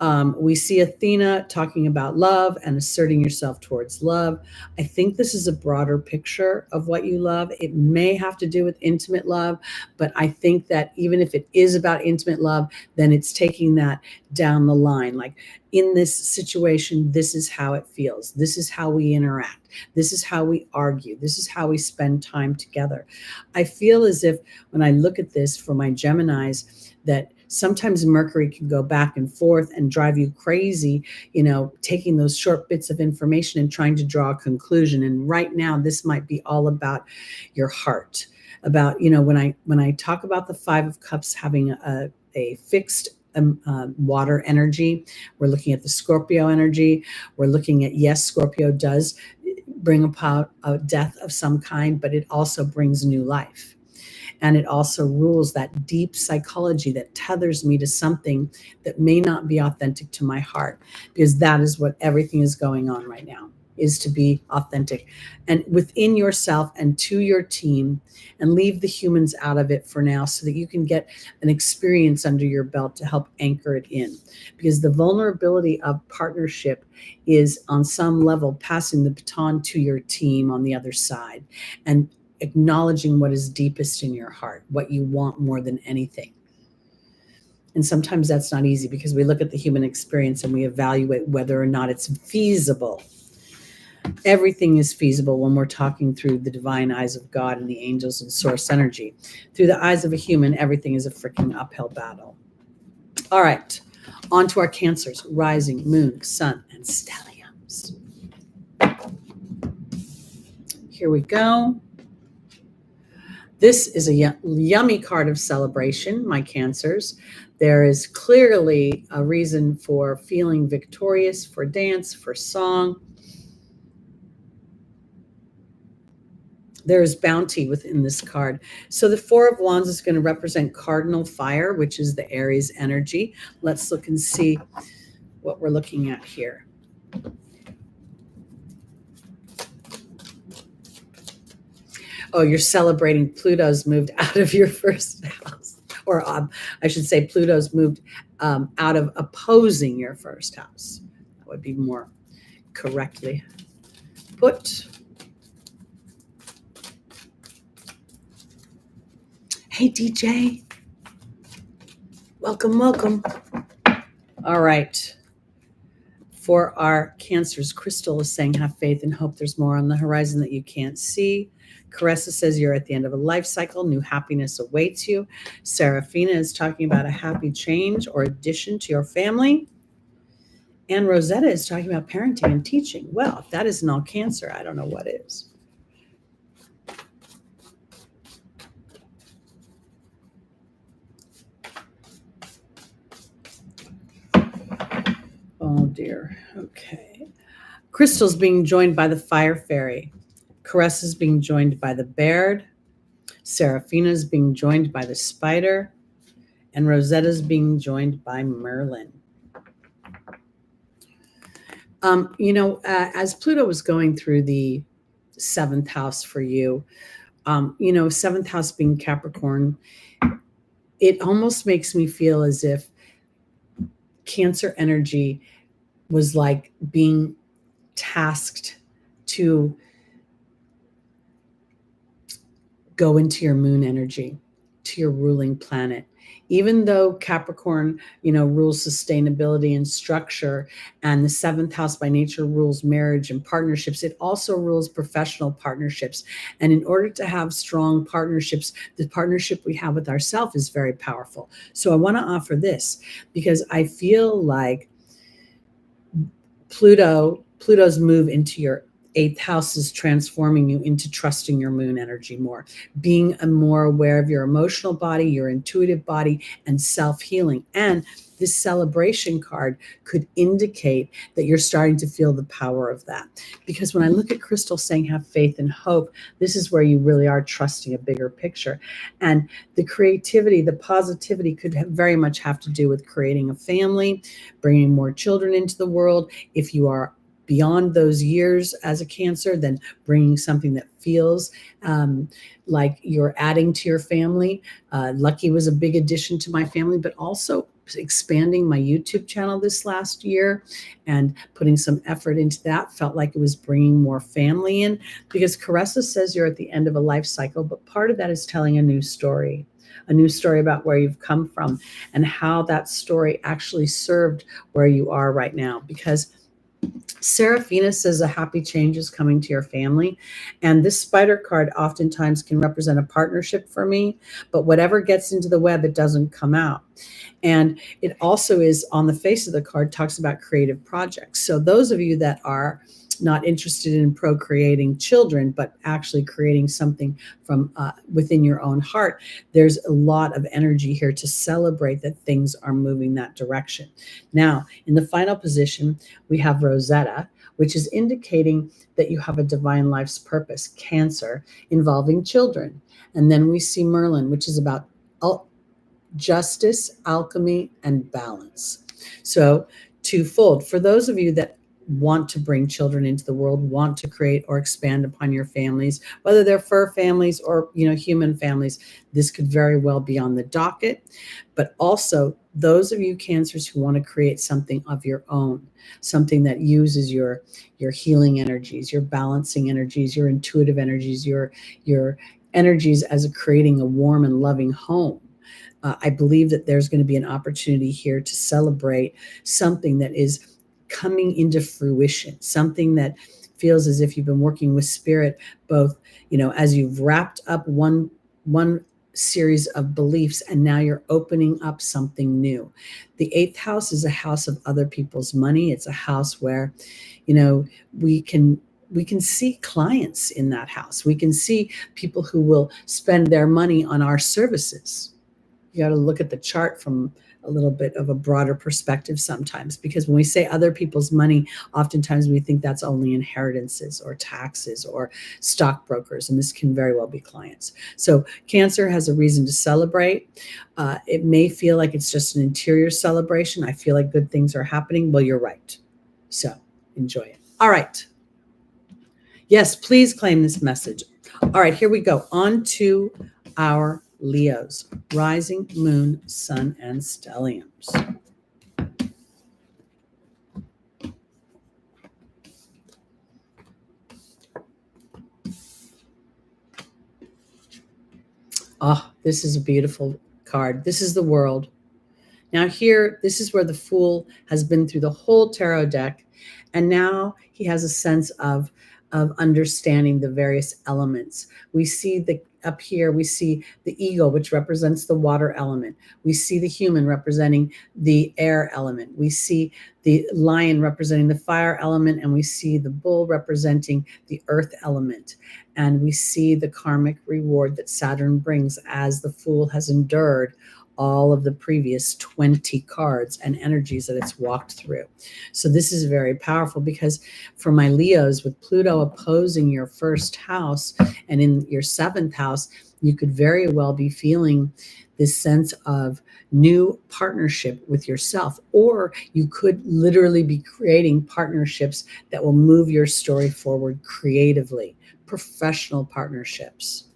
We see Athena talking about love and asserting yourself towards love. I think this is a broader picture of what you love. It may have to do with intimate love, but I think that even if it is about intimate love, then it's taking that down the line. Like, in this situation, this is how it feels. This is how we interact. This is how we argue. This is how we spend time together. I feel as if when I look at this for my Geminis, that sometimes Mercury can go back and forth and drive you crazy, taking those short bits of information and trying to draw a conclusion. And right now, this might be all about your heart. About, when I talk about the Five of Cups having a fixed water energy, we're looking at the Scorpio energy. We're looking at, yes, Scorpio does bring about a death of some kind, but it also brings new life. And it also rules that deep psychology that tethers me to something that may not be authentic to my heart, because that is what everything is going on right now, is to be authentic and within yourself and to your team, and leave the humans out of it for now so that you can get an experience under your belt to help anchor it in. Because the vulnerability of partnership is on some level passing the baton to your team on the other side and acknowledging what is deepest in your heart, what you want more than anything. And sometimes that's not easy, because we look at the human experience and we evaluate whether or not it's feasible. Everything is feasible when we're talking through the divine eyes of God and the angels and source energy. Through the eyes of a human, everything is a freaking uphill battle. All right, on to our Cancers, rising, moon, sun, and stelliums. Here we go. This is a yummy card of celebration, my Cancers. There is clearly a reason for feeling victorious, for dance, for song. There is bounty within this card. So the Four of Wands is going to represent cardinal fire, which is the Aries energy. Let's look and see what we're looking at here. Oh, you're celebrating Pluto's moved out of your first house. Or I should say Pluto's moved out of opposing your first house. That would be more correctly put. Hey, DJ. Welcome, welcome. All right. For our Cancers, Crystal is saying, have faith and hope there's more on the horizon that you can't see. Caressa says you're at the end of a life cycle. New happiness awaits you. Serafina is talking about a happy change or addition to your family. And Rosetta is talking about parenting and teaching. Well, if that isn't all Cancer, I don't know what is. Oh, dear. Okay. Crystal's being joined by the Fire Fairy. Caressa's being joined by the Baird. Serafina's being joined by the Spider. And Rosetta's being joined by Merlin. As Pluto was going through the 7th house for you, 7th house being Capricorn, it almost makes me feel as if Cancer energy was like being tasked to go into your moon energy, to your ruling planet. Even though Capricorn, rules sustainability and structure, and the 7th house by nature rules marriage and partnerships, it also rules professional partnerships. And in order to have strong partnerships, the partnership we have with ourselves is very powerful. So I want to offer this, because I feel like Pluto's move into your 8th house is transforming you into trusting your moon energy more, being more aware of your emotional body, your intuitive body, and self-healing. And this celebration card could indicate that you're starting to feel the power of that. Because when I look at Crystal saying have faith and hope, this is where you really are trusting a bigger picture. And the creativity, the positivity could very much have to do with creating a family, bringing more children into the world. If you are beyond those years as a Cancer, then bringing something that feels like you're adding to your family. Lucky was a big addition to my family, but also expanding my YouTube channel this last year and putting some effort into that. Felt like it was bringing more family in, because Caressa says you're at the end of a life cycle, but part of that is telling a new story about where you've come from and how that story actually served where you are right now. Because Seraphina says a happy change is coming to your family. And this spider card oftentimes can represent a partnership for me, but whatever gets into the web, it doesn't come out. And it also is on the face of the card, talks about creative projects. So those of you that are not interested in procreating children, but actually creating something from within your own heart, there's a lot of energy here to celebrate that things are moving that direction. Now, in the final position, we have Rosetta, which is indicating that you have a divine life's purpose, Cancer, involving children. And then we see Merlin, which is about justice, alchemy, and balance. So twofold. For those of you that want to bring children into the world, want to create or expand upon your families, whether they're fur families or human families, this could very well be on the docket. But also those of you Cancers who want to create something of your own, something that uses your healing energies, your balancing energies, your intuitive energies, your energies as creating a warm and loving home. I believe that there's going to be an opportunity here to celebrate something that is coming into fruition, something that feels as if you've been working with spirit, both, as you've wrapped up one series of beliefs and now you're opening up something new. The 8th house is a house of other people's money. It's a house where, we can see clients in that house. We can see people who will spend their money on our services. You got to look at the chart from a little bit of a broader perspective sometimes, because when we say other people's money, oftentimes we think that's only inheritances or taxes or stockbrokers, and this can very well be clients. So Cancer has a reason to celebrate. It may feel like it's just an interior celebration. I feel like good things are happening. Well, you're right. So enjoy it. All right. Yes, please claim this message. All right, here we go. On to our Leos, rising, moon, sun, and stelliums. Oh, this is a beautiful card. This is the World. Now here, this is where the Fool has been through the whole tarot deck, and now he has a sense of understanding the various elements. We see up here, we see the eagle, which represents the water element. We see the human representing the air element. We see the lion representing the fire element, and we see the bull representing the earth element. And we see the karmic reward that Saturn brings as the Fool has endured all of the previous 20 cards and energies that it's walked through. So this is very powerful, because for my Leos, with Pluto opposing your first house and in your 7th house, you could very well be feeling this sense of new partnership with yourself, or you could literally be creating partnerships that will move your story forward creatively, professional partnerships.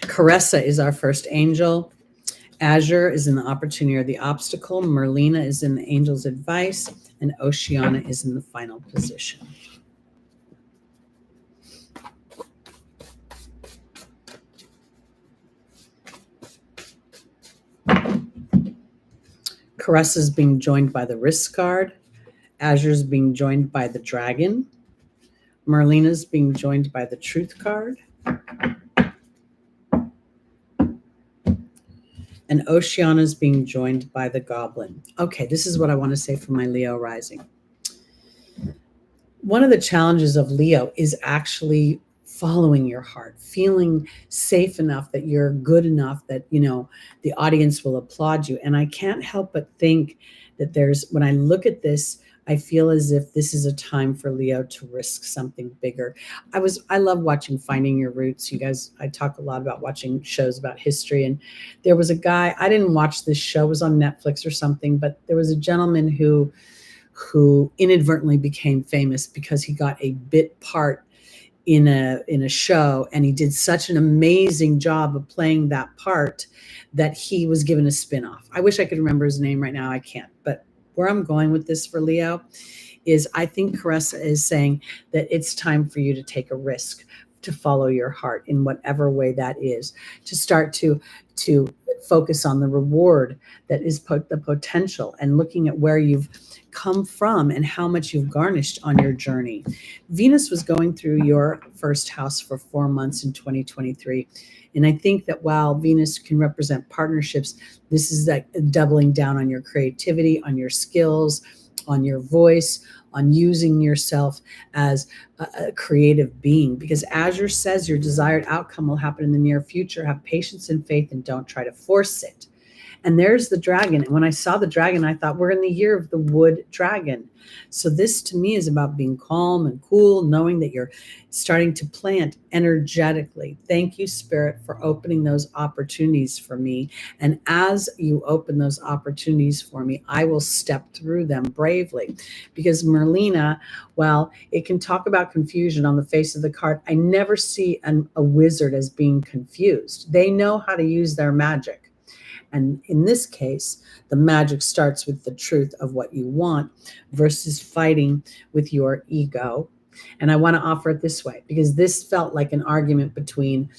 Caressa is our first angel. Azure is in the opportunity or the obstacle. Merlina is in the angel's advice. And Oceana is in the final position. Caressa is being joined by the Risk card. Azure is being joined by the Dragon. Merlina is being joined by the Truth card. And Oceana is being joined by the Goblin. Okay, this is what I want to say for my Leo rising. One of the challenges of Leo is actually following your heart, feeling safe enough that you're good enough that, the audience will applaud you. And I can't help but think that when I look at this, I feel as if this is a time for Leo to risk something bigger. I love watching Finding Your Roots. You guys, I talk a lot about watching shows about history. And there was a guy, I didn't watch this show, it was on Netflix or something, but there was a gentleman who inadvertently became famous because he got a bit part in a show, and he did such an amazing job of playing that part that he was given a spin-off. I wish I could remember his name right now. I can't. But where I'm going with this for Leo is I think Caressa is saying that it's time for you to take a risk, to follow your heart in whatever way that is, to start to focus on the reward that is the potential, and looking at where you've come from and how much you've garnished on your journey. Venus was going through your first house for 4 months in 2023. And I think that while Venus can represent partnerships, this is like doubling down on your creativity, on your skills, on your voice, on using yourself as a creative being. Because Azure says your desired outcome will happen in the near future. Have patience and faith and don't try to force it. And there's the dragon. And when I saw the dragon, I thought, we're in the year of the wood dragon. So this to me is about being calm and cool, knowing that you're starting to plant energetically. Thank you, Spirit, for opening those opportunities for me. And as you open those opportunities for me, I will step through them bravely. Because Merlina, well, it can talk about confusion on the face of the card. I never see a wizard as being confused. They know how to use their magic. And in this case, the magic starts with the truth of what you want versus fighting with your ego. And I want to offer it this way, because this felt like an argument between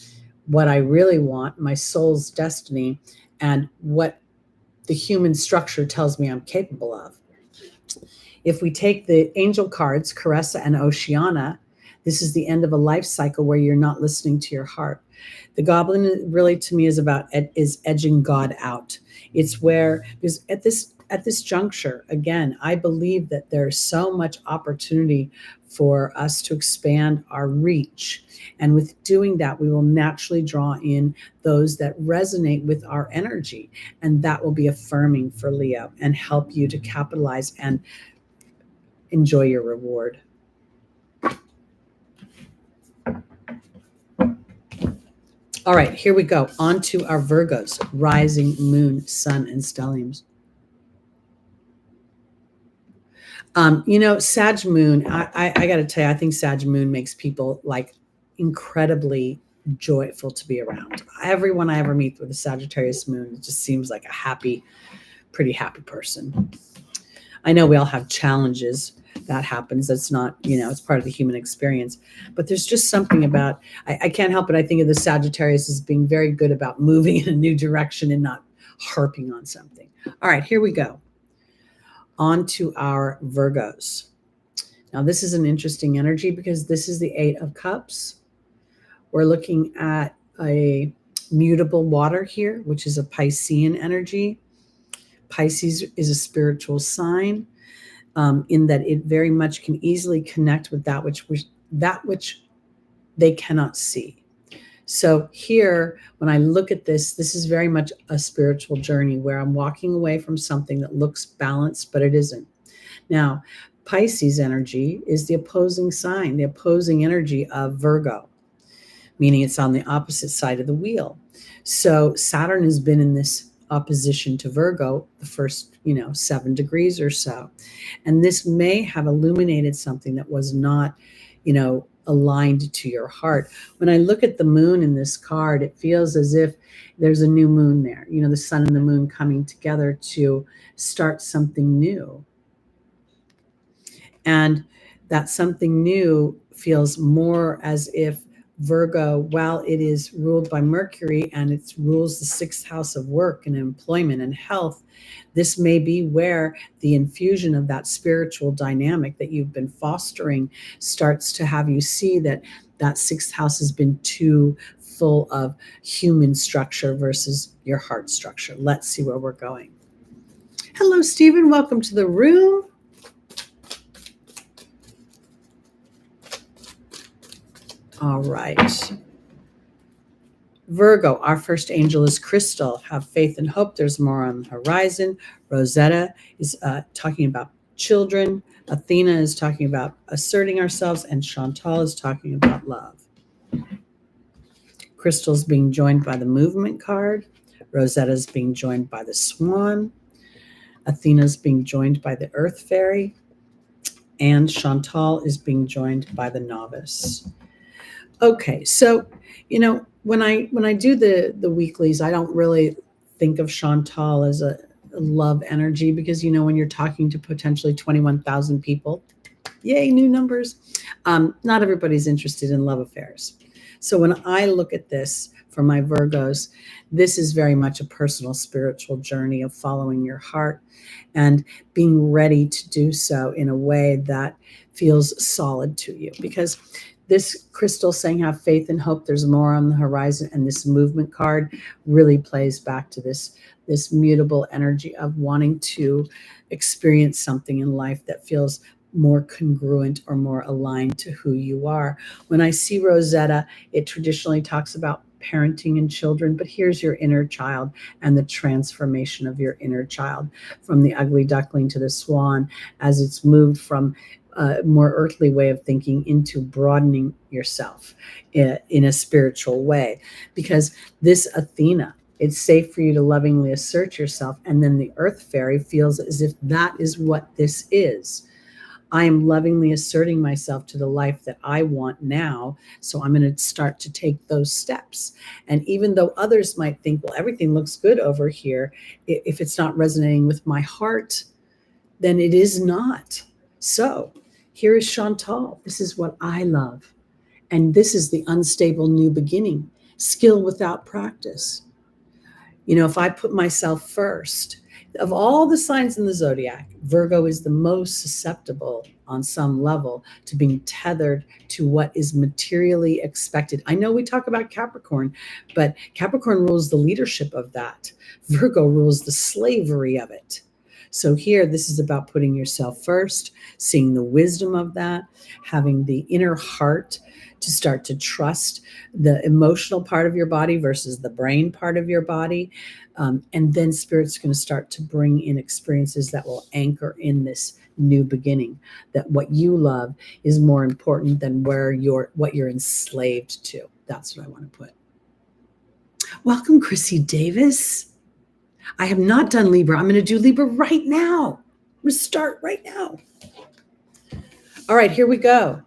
what I really want, my soul's destiny, and what the human structure tells me I'm capable of. If we take the angel cards, Caressa and Oceana, this is the end of a life cycle where you're not listening to your heart. The goblin really to me is edging God out. It's where, because at this juncture, again, I believe that there's so much opportunity for us to expand our reach. And with doing that, we will naturally draw in those that resonate with our energy. And that will be affirming for Leo and help you to capitalize and enjoy your reward. All right, here we go. On to our Virgos, rising, moon, sun, and stelliums. Sag moon, I got to tell you, I think Sag moon makes people like incredibly joyful to be around. Everyone I ever meet with a Sagittarius moon, it just seems like a pretty happy person. I know we all have challenges. That happens. That's not, it's part of the human experience. But there's just something about, I can't help it. I think of the Sagittarius as being very good about moving in a new direction and not harping on something. All right, here we go. On to our Virgos. Now, this is an interesting energy because this is the 8 of Cups. We're looking at a mutable water here, which is a Piscean energy. Pisces is a spiritual sign. In that it very much can easily connect with that which they cannot see. So here, when I look at this is very much a spiritual journey where I'm walking away from something that looks balanced, but it isn't. Now, Pisces energy is the opposing sign, the opposing energy of Virgo, meaning it's on the opposite side of the wheel. So Saturn has been in this opposition to Virgo the first 7 degrees or so, and this may have illuminated something that was not aligned to your heart. When I look at the moon in this card, it feels as if there's a new moon there, the sun and the moon coming together to start something new. And that something new feels more as if Virgo, while it is ruled by Mercury and it rules the 6th house of work and employment and health, this may be where the infusion of that spiritual dynamic that you've been fostering starts to have you see that 6th house has been too full of human structure versus your heart structure. Let's see where we're going. Hello, Stephen. Welcome to the room. All right. Virgo, our first angel is Crystal. Have faith and hope. There's more on the horizon. Rosetta is talking about children, Athena is talking about asserting ourselves, and Chantal is talking about love. Crystal's being joined by the movement card. Rosetta's being joined by the swan. Athena's being joined by the earth fairy. And Chantal is being joined by the novice. Okay, so when I do the weeklies, I don't really think of Chantal as a love energy, because when you're talking to potentially 21,000 people, yay, new numbers, not everybody's interested in love affairs. So when I look at this for my Virgos, this is very much a personal spiritual journey of following your heart and being ready to do so in a way that feels solid to you. Because this crystal saying have faith and hope, there's more on the horizon, and this movement card really plays back to this mutable energy of wanting to experience something in life that feels more congruent or more aligned to who you are. When I see Rosetta, it traditionally talks about parenting and children, but here's your inner child and the transformation of your inner child from the ugly duckling to the swan, as it's moved from a more earthly way of thinking into broadening yourself in a spiritual way. Because this Athena, it's safe for you to lovingly assert yourself. And then the earth fairy feels as if that is what this is. I am lovingly asserting myself to the life that I want now. So I'm going to start to take those steps. And even though others might think, well, everything looks good over here, if it's not resonating with my heart, then it is not. So here is Chantal. This is what I love. And this is the unstable new beginning, skill without practice. If I put myself first, of all the signs in the zodiac, Virgo is the most susceptible on some level to being tethered to what is materially expected. I know we talk about Capricorn, but Capricorn rules the leadership of that. Virgo rules the slavery of it. So here, this is about putting yourself first, seeing the wisdom of that, having the inner heart to start to trust the emotional part of your body versus the brain part of your body. And then Spirit's going to start to bring in experiences that will anchor in this new beginning, that what you love is more important than what you're enslaved to. That's what I want to put. Welcome, Chrissy Davis. I have not done Libra. I'm going to do Libra right now. I'm going to start right now. All right, here we go.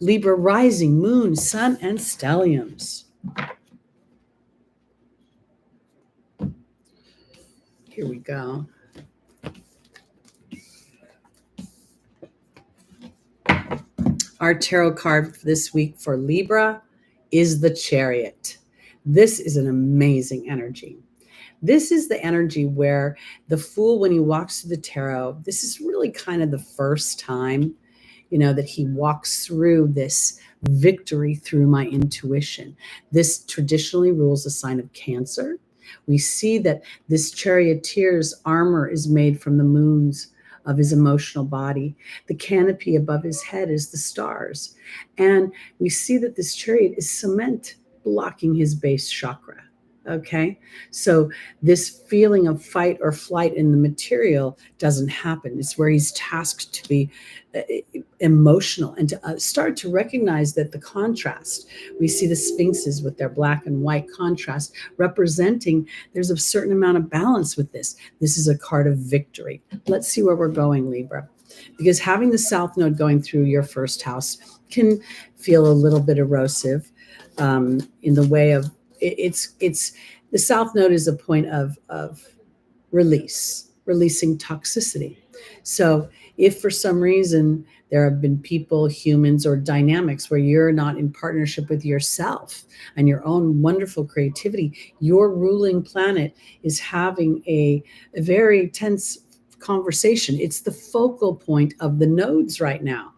Libra rising, moon, sun, and stelliums. Here we go. Our tarot card this week for Libra is the Chariot. This is an amazing energy. This is the energy where the Fool, when he walks through the tarot, this is really kind of the first time, that he walks through this victory through my intuition. This traditionally rules the sign of Cancer. We see that this charioteer's armor is made from the moons of his emotional body. The canopy above his head is the stars. And we see that this chariot is cement blocking his base chakra. Okay, so this feeling of fight or flight in the material doesn't happen. It's where he's tasked to be emotional and to start to recognize that the contrast. We see the sphinxes with their black and white contrast representing there's a certain amount of balance with this. This is a card of victory. Let's see where we're going, Libra. Because having the South Node going through your first house can feel a little bit erosive in the way of it's the South Node is a point of releasing toxicity. So if for some reason there have been people, humans, or dynamics where you're not in partnership with yourself and your own wonderful creativity, your ruling planet is having a very tense conversation. It's the focal point of the nodes right now.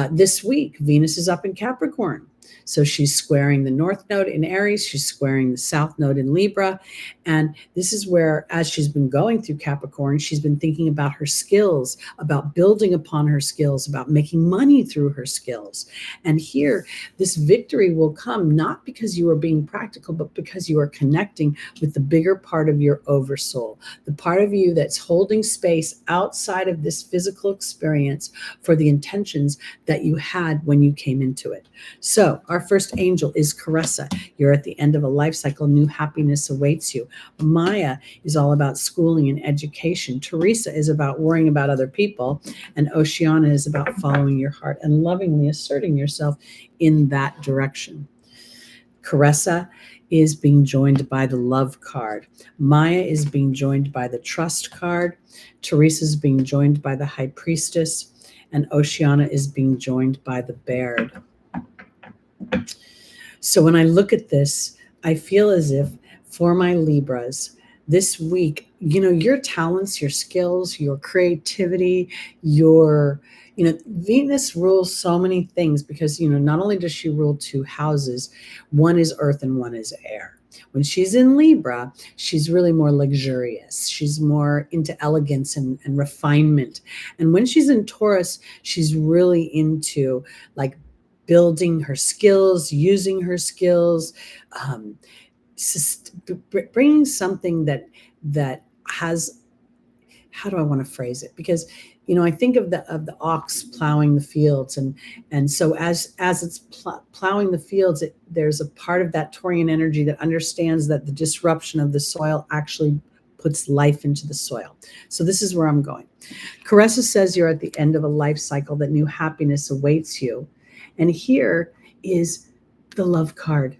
This week, Venus is up in Capricorn. So she's squaring the North Node in Aries, she's squaring the South Node in Libra. And this is where, as she's been going through Capricorn, she's been thinking about her skills, about building upon her skills, about making money through her skills. And here, this victory will come not because you are being practical, but because you are connecting with the bigger part of your oversoul, the part of you that's holding space outside of this physical experience for the intentions that you had when you came into it. So our first angel is Caressa. You're at the end of a life cycle. New happiness awaits you. Maya is all about schooling and education. Teresa is about worrying about other people. And Oceana is about following your heart and lovingly asserting yourself in that direction. Caressa is being joined by the love card. Maya is being joined by the trust card. Teresa is being joined by the high priestess. And Oceana is being joined by the Baird. So when I look at this, I feel as if for my Libras this week, your talents, your skills, your creativity, Venus rules so many things because, not only does she rule two houses, one is earth and one is air. When she's in Libra, she's really more luxurious. She's more into elegance and refinement. And when she's in Taurus, she's really into like building her skills, using her skills, bringing something that has, how do I want to phrase it? Because I think of the ox plowing the fields, and so as it's plowing the fields, there's a part of that Taurian energy that understands that the disruption of the soil actually puts life into the soil. So this is where I'm going. Caressa says you're at the end of a life cycle, that new happiness awaits you. And here is the love card.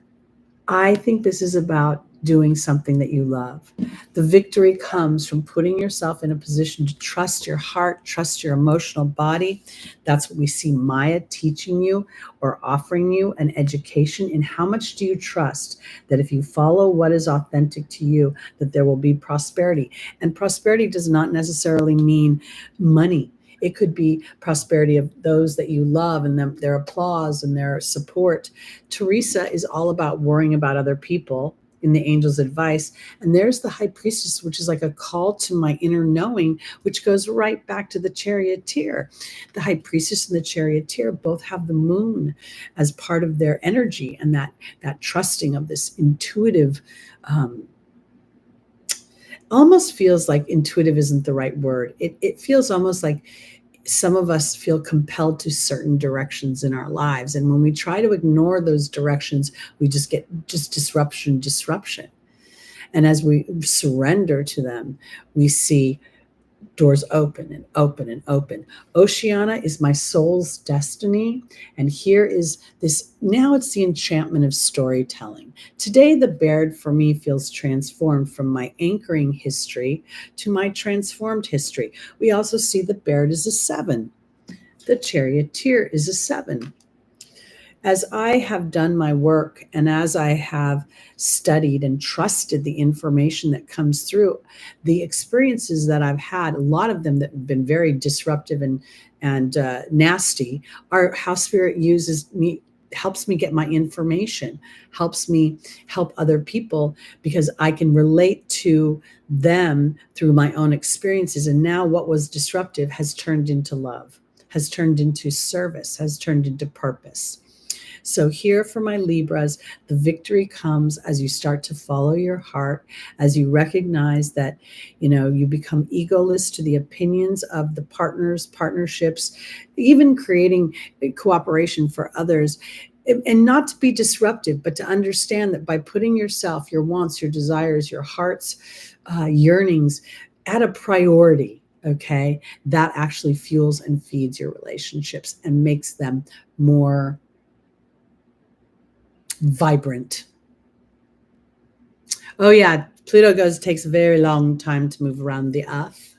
I think this is about doing something that you love. The victory comes from putting yourself in a position to trust your heart, trust your emotional body. That's what we see Maya teaching you or offering you, an education in how much do you trust that if you follow what is authentic to you, that there will be prosperity. And prosperity does not necessarily mean money. It could be prosperity of those that you love and their applause and their support. Teresa is all about worrying about other people in the angel's advice. And there's the high priestess, which is like a call to my inner knowing, which goes right back to the charioteer. The high priestess and the charioteer both have the moon as part of their energy, and that trusting of this intuitive, almost feels like intuitive isn't the right word. It feels almost like some of us feel compelled to certain directions in our lives. And when we try to ignore those directions, we just get disruption. And as we surrender to them, we see doors open and open and open. Oceana is my soul's destiny. And here is this, now it's the enchantment of storytelling. Today, the Baird for me feels transformed from my anchoring history to my transformed history. We also see the Baird as a 7. The charioteer is a 7. As I have done my work and as I have studied and trusted the information that comes through, the experiences that I've had, a lot of them that have been very disruptive and nasty, are how Spirit uses me, helps me get my information, helps me help other people because I can relate to them through my own experiences. And now what was disruptive has turned into love, has turned into service, has turned into purpose. So here for my Libras, the victory comes as you start to follow your heart, as you recognize that, you become egoless to the opinions of the partnerships, even creating cooperation for others. And not to be disruptive, but to understand that by putting yourself, your wants, your desires, your heart's yearnings at a priority, okay, that actually fuels and feeds your relationships and makes them more vibrant. Oh yeah, Pluto takes a very long time to move around the earth.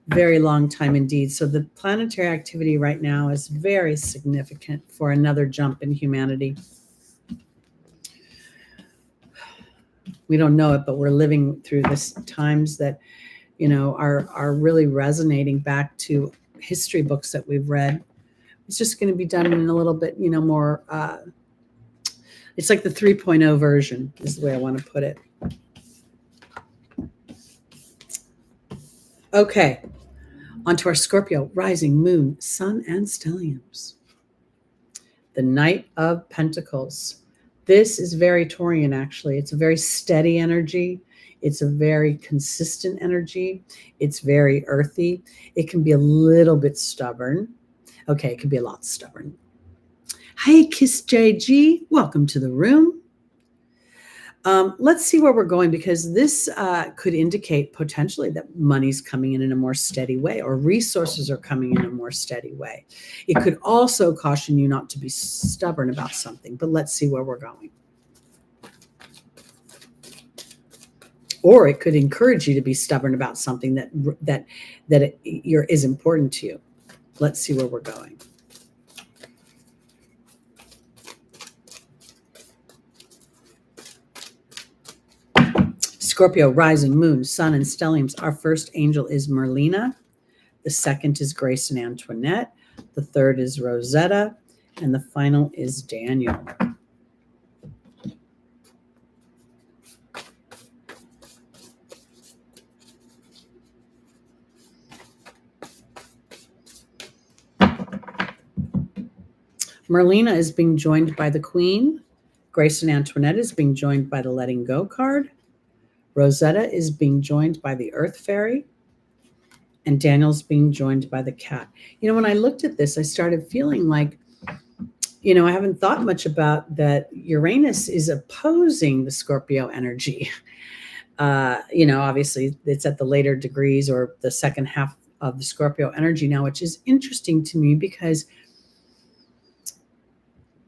Very long time indeed. So the planetary activity right now is very significant for another jump in humanity. We don't know it, but we're living through this times that, are really resonating back to history books that we've read, It's just going to be done in a little bit, more, it's like the 3.0 version is the way I want to put it. Okay, onto our Scorpio, rising, moon, sun, and stelliums. The Knight of Pentacles. This is very Taurian, actually. It's a very steady energy. It's a very consistent energy. It's very earthy. It can be a little bit stubborn. Okay, it can be a lot stubborn. Hey, Kiss JG, welcome to the room. Let's see where we're going, because this could indicate potentially that money's coming in a more steady way, or resources are coming in a more steady way. It could also caution you not to be stubborn about something, but let's see where we're going. Or it could encourage you to be stubborn about something that is important to you. Let's see where we're going. Scorpio, rising, moon, sun, and stelliums. Our first angel is Merlina. The second is Grace and Antoinette. The third is Rosetta. And the final is Daniel. Merlina is being joined by the Queen. Grace and Antoinette is being joined by the Letting Go card. Rosetta is being joined by the Earth Fairy, and Daniel's being joined by the Cat. When I looked at this, I started feeling like, I haven't thought much about that Uranus is opposing the Scorpio energy. Obviously it's at the later degrees, or the second half of the Scorpio energy now, which is interesting to me because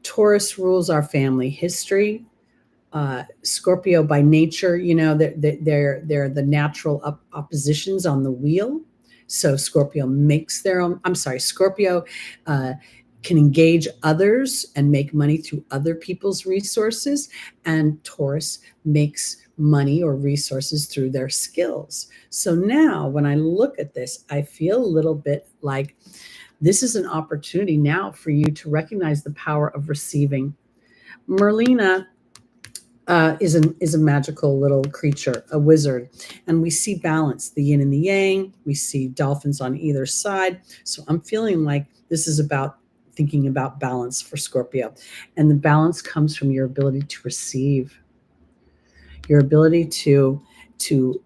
Taurus rules our family history. Scorpio by nature, they're the natural oppositions on the wheel. So Scorpio makes their own, Scorpio can engage others and make money through other people's resources. And Taurus makes money or resources through their skills. So now when I look at this, I feel a little bit like this is an opportunity now for you to recognize the power of receiving. Merlina is a magical little creature, a wizard. And we see balance, the yin and the yang. We see dolphins on either side. So I'm feeling like this is about thinking about balance for Scorpio. And the balance comes from your ability to receive, your ability to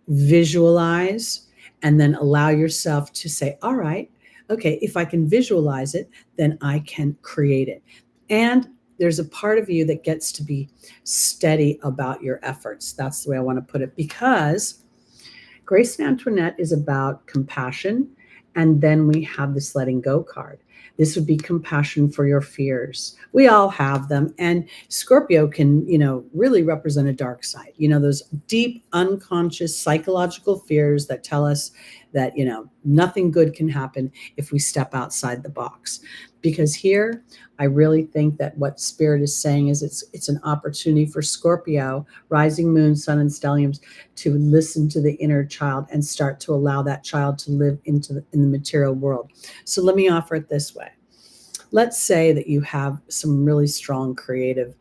visualize, and then allow yourself to say, all right, okay, if I can visualize it, then I can create it. And there's a part of you that gets to be steady about your efforts. That's the way I want to put it, because Grace and Antoinette is about compassion. And then we have this letting go card. This would be compassion for your fears. We all have them. And Scorpio can, really represent a dark side. Those deep, unconscious psychological fears that tell us that, nothing good can happen if we step outside the box. Because here, I really think that what Spirit is saying is it's an opportunity for Scorpio, rising moon, sun, and stelliums, to listen to the inner child and start to allow that child to live in the material world. So let me offer it this way. Let's say that you have some really strong creative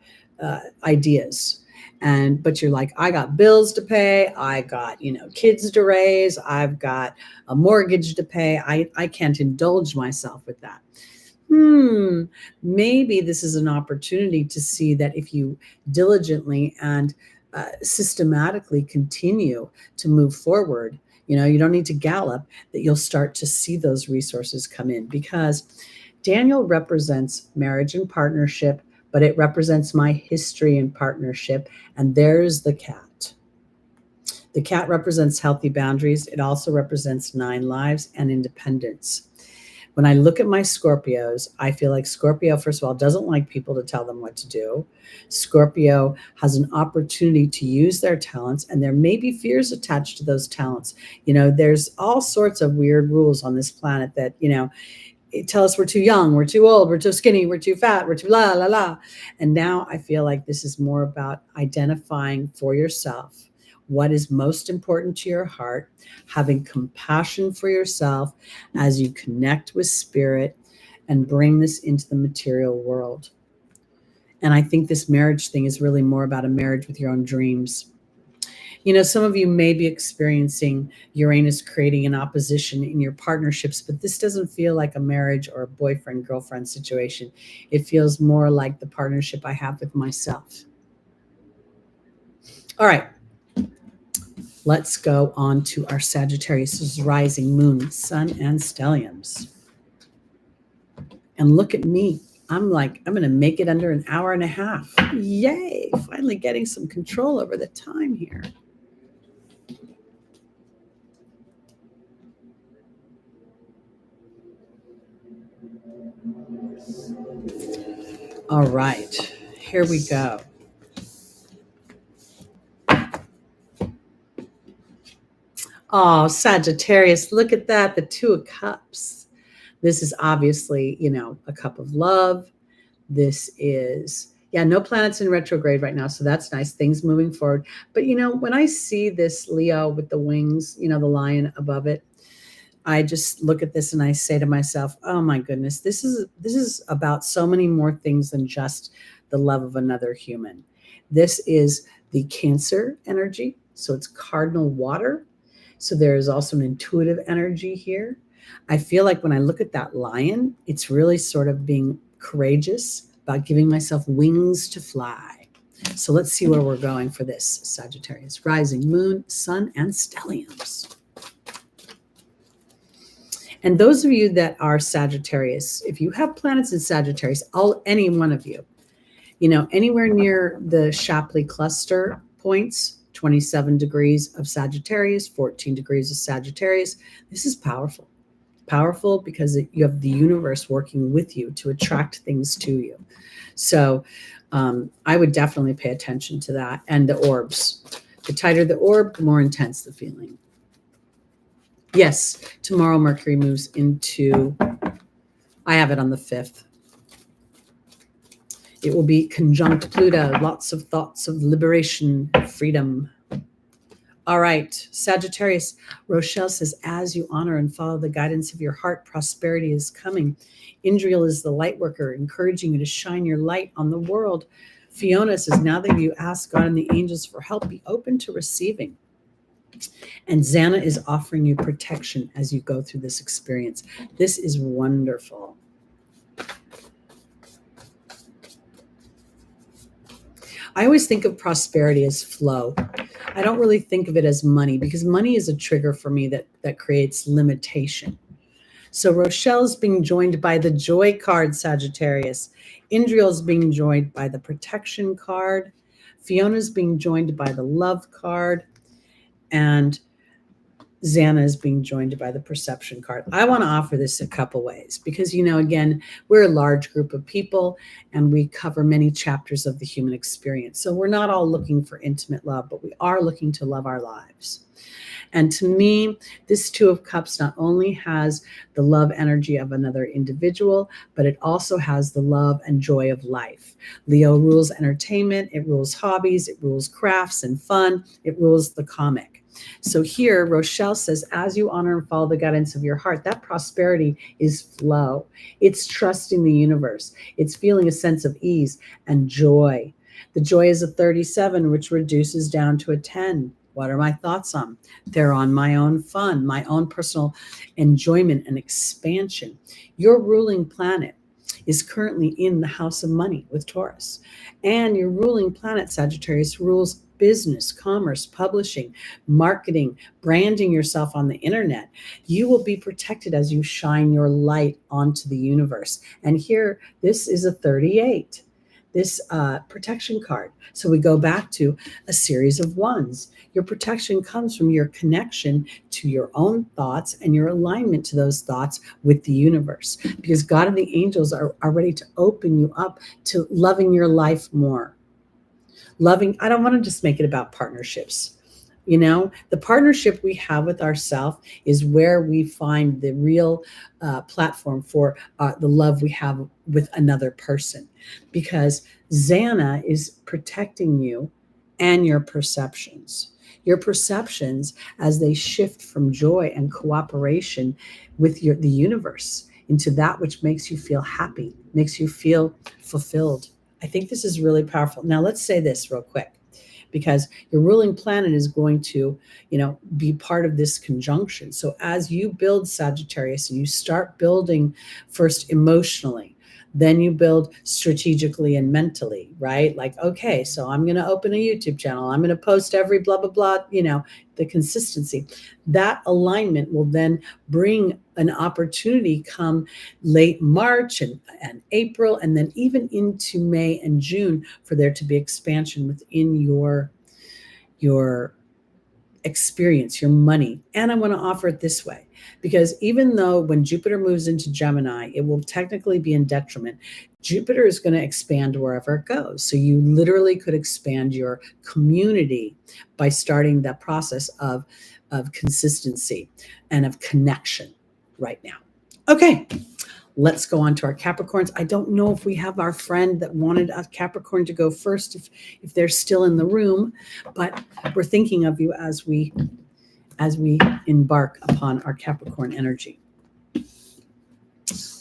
ideas, but you're like, I got bills to pay, I got kids to raise, I've got a mortgage to pay. I can't indulge myself with that. Maybe this is an opportunity to see that if you diligently and systematically continue to move forward, you don't need to gallop, that you'll start to see those resources come in. Because Daniel represents marriage and partnership, but it represents my history and partnership. And there's the Cat. The Cat represents healthy boundaries. It also represents 9 lives and independence. When I look at my Scorpios, I feel like Scorpio, first of all, doesn't like people to tell them what to do. Scorpio has an opportunity to use their talents, and there may be fears attached to those talents. There's all sorts of weird rules on this planet that, tell us we're too young, we're too old, we're too skinny, we're too fat, we're too la, la, la. And now I feel like this is more about identifying for yourself what is most important to your heart, having compassion for yourself as you connect with Spirit, and bring this into the material world. And I think this marriage thing is really more about a marriage with your own dreams. You know, some of you may be experiencing Uranus creating an opposition in your partnerships, but this doesn't feel like a marriage or a boyfriend girlfriend situation. It feels more like the partnership I have with myself. All right. Let's go on to our Sagittarius rising, moon, sun, and stelliums. And look at me. I'm going to make it under an hour and a half. Yay. Finally getting some control over the time here. All right. Here we go. Oh, Sagittarius, look at that. The Two of Cups. This is obviously, a cup of love. This is, no planets in retrograde right now. So that's nice. Things moving forward. But, when I see this Leo with the wings, the lion above it, I just look at this and I say to myself, oh my goodness, this is about so many more things than just the love of another human. This is the Cancer energy. So it's cardinal water. So there is also an intuitive energy here. I feel like when I look at that lion, it's really sort of being courageous about giving myself wings to fly. So let's see where we're going for this Sagittarius rising, moon, sun, and stelliums. And those of you that are Sagittarius, if you have planets in Sagittarius, any one of you, anywhere near the Shapley cluster points, 27 degrees of Sagittarius, 14 degrees of Sagittarius. This is powerful. Powerful because you have the universe working with you to attract things to you. So I would definitely pay attention to that. And the orbs. The tighter the orb, the more intense the feeling. Yes, tomorrow Mercury moves into, I have it on the 5th. It will be conjunct Pluto, lots of thoughts of liberation, freedom. All right, Sagittarius, Rochelle says, as you honor and follow the guidance of your heart, prosperity is coming. Indriel is the light worker, encouraging you to shine your light on the world. Fiona says, now that you ask God and the angels for help, be open to receiving. And Xana is offering you protection as you go through this experience. This is wonderful. I always think of prosperity as flow. I don't really think of it as money because money is a trigger for me that creates limitation. So Rochelle's being joined by the joy card, Sagittarius. Indriel's being joined by the protection card. Fiona's being joined by the love card. And Xana is being joined by the perception card. I want to offer this a couple ways because, again, we're a large group of people and we cover many chapters of the human experience. So we're not all looking for intimate love, but we are looking to love our lives. And to me, this Two of Cups not only has the love energy of another individual, but it also has the love and joy of life. Leo rules entertainment, it rules hobbies, it rules crafts and fun, it rules the comic. So here, Rochelle says, as you honor and follow the guidance of your heart, that prosperity is flow. It's trusting the universe. It's feeling a sense of ease and joy. The joy is a 37, which reduces down to a 10. What are my thoughts on? They're on my own fun, my own personal enjoyment and expansion. Your ruling planet is currently in the house of money with Taurus. And your ruling planet, Sagittarius, rules business, commerce, publishing, marketing, branding yourself on the internet. You will be protected as you shine your light onto the universe. And here, this is a 38. This protection card. So we go back to a series of ones. Your protection comes from your connection to your own thoughts and your alignment to those thoughts with the universe, because God and the angels are ready to open you up to loving your life more. I don't want to just make it about partnerships. The partnership we have with ourselves is where we find the real platform for the love we have with another person, because Xana is protecting you and your perceptions. Your perceptions as they shift from joy and cooperation with the universe into that which makes you feel happy, makes you feel fulfilled. I think this is really powerful. Now, let's say this real quick, because your ruling planet is going to, be part of this conjunction. So as you build Sagittarius and you start building first emotionally, then you build strategically and mentally, right? Like, okay, so I'm going to open a YouTube channel. I'm going to post every blah, blah, blah, the consistency. That alignment will then bring an opportunity come late March and April, and then even into May and June for there to be expansion within your experience, your money. And I want to offer it this way, because even though when Jupiter moves into Gemini, it will technically be in detriment, Jupiter is going to expand wherever it goes. So you literally could expand your community by starting that process of consistency and of connection right now. Okay. Let's go on to our Capricorns. I don't know if we have our friend that wanted a Capricorn to go first, if they're still in the room, but we're thinking of you as we embark upon our Capricorn energy.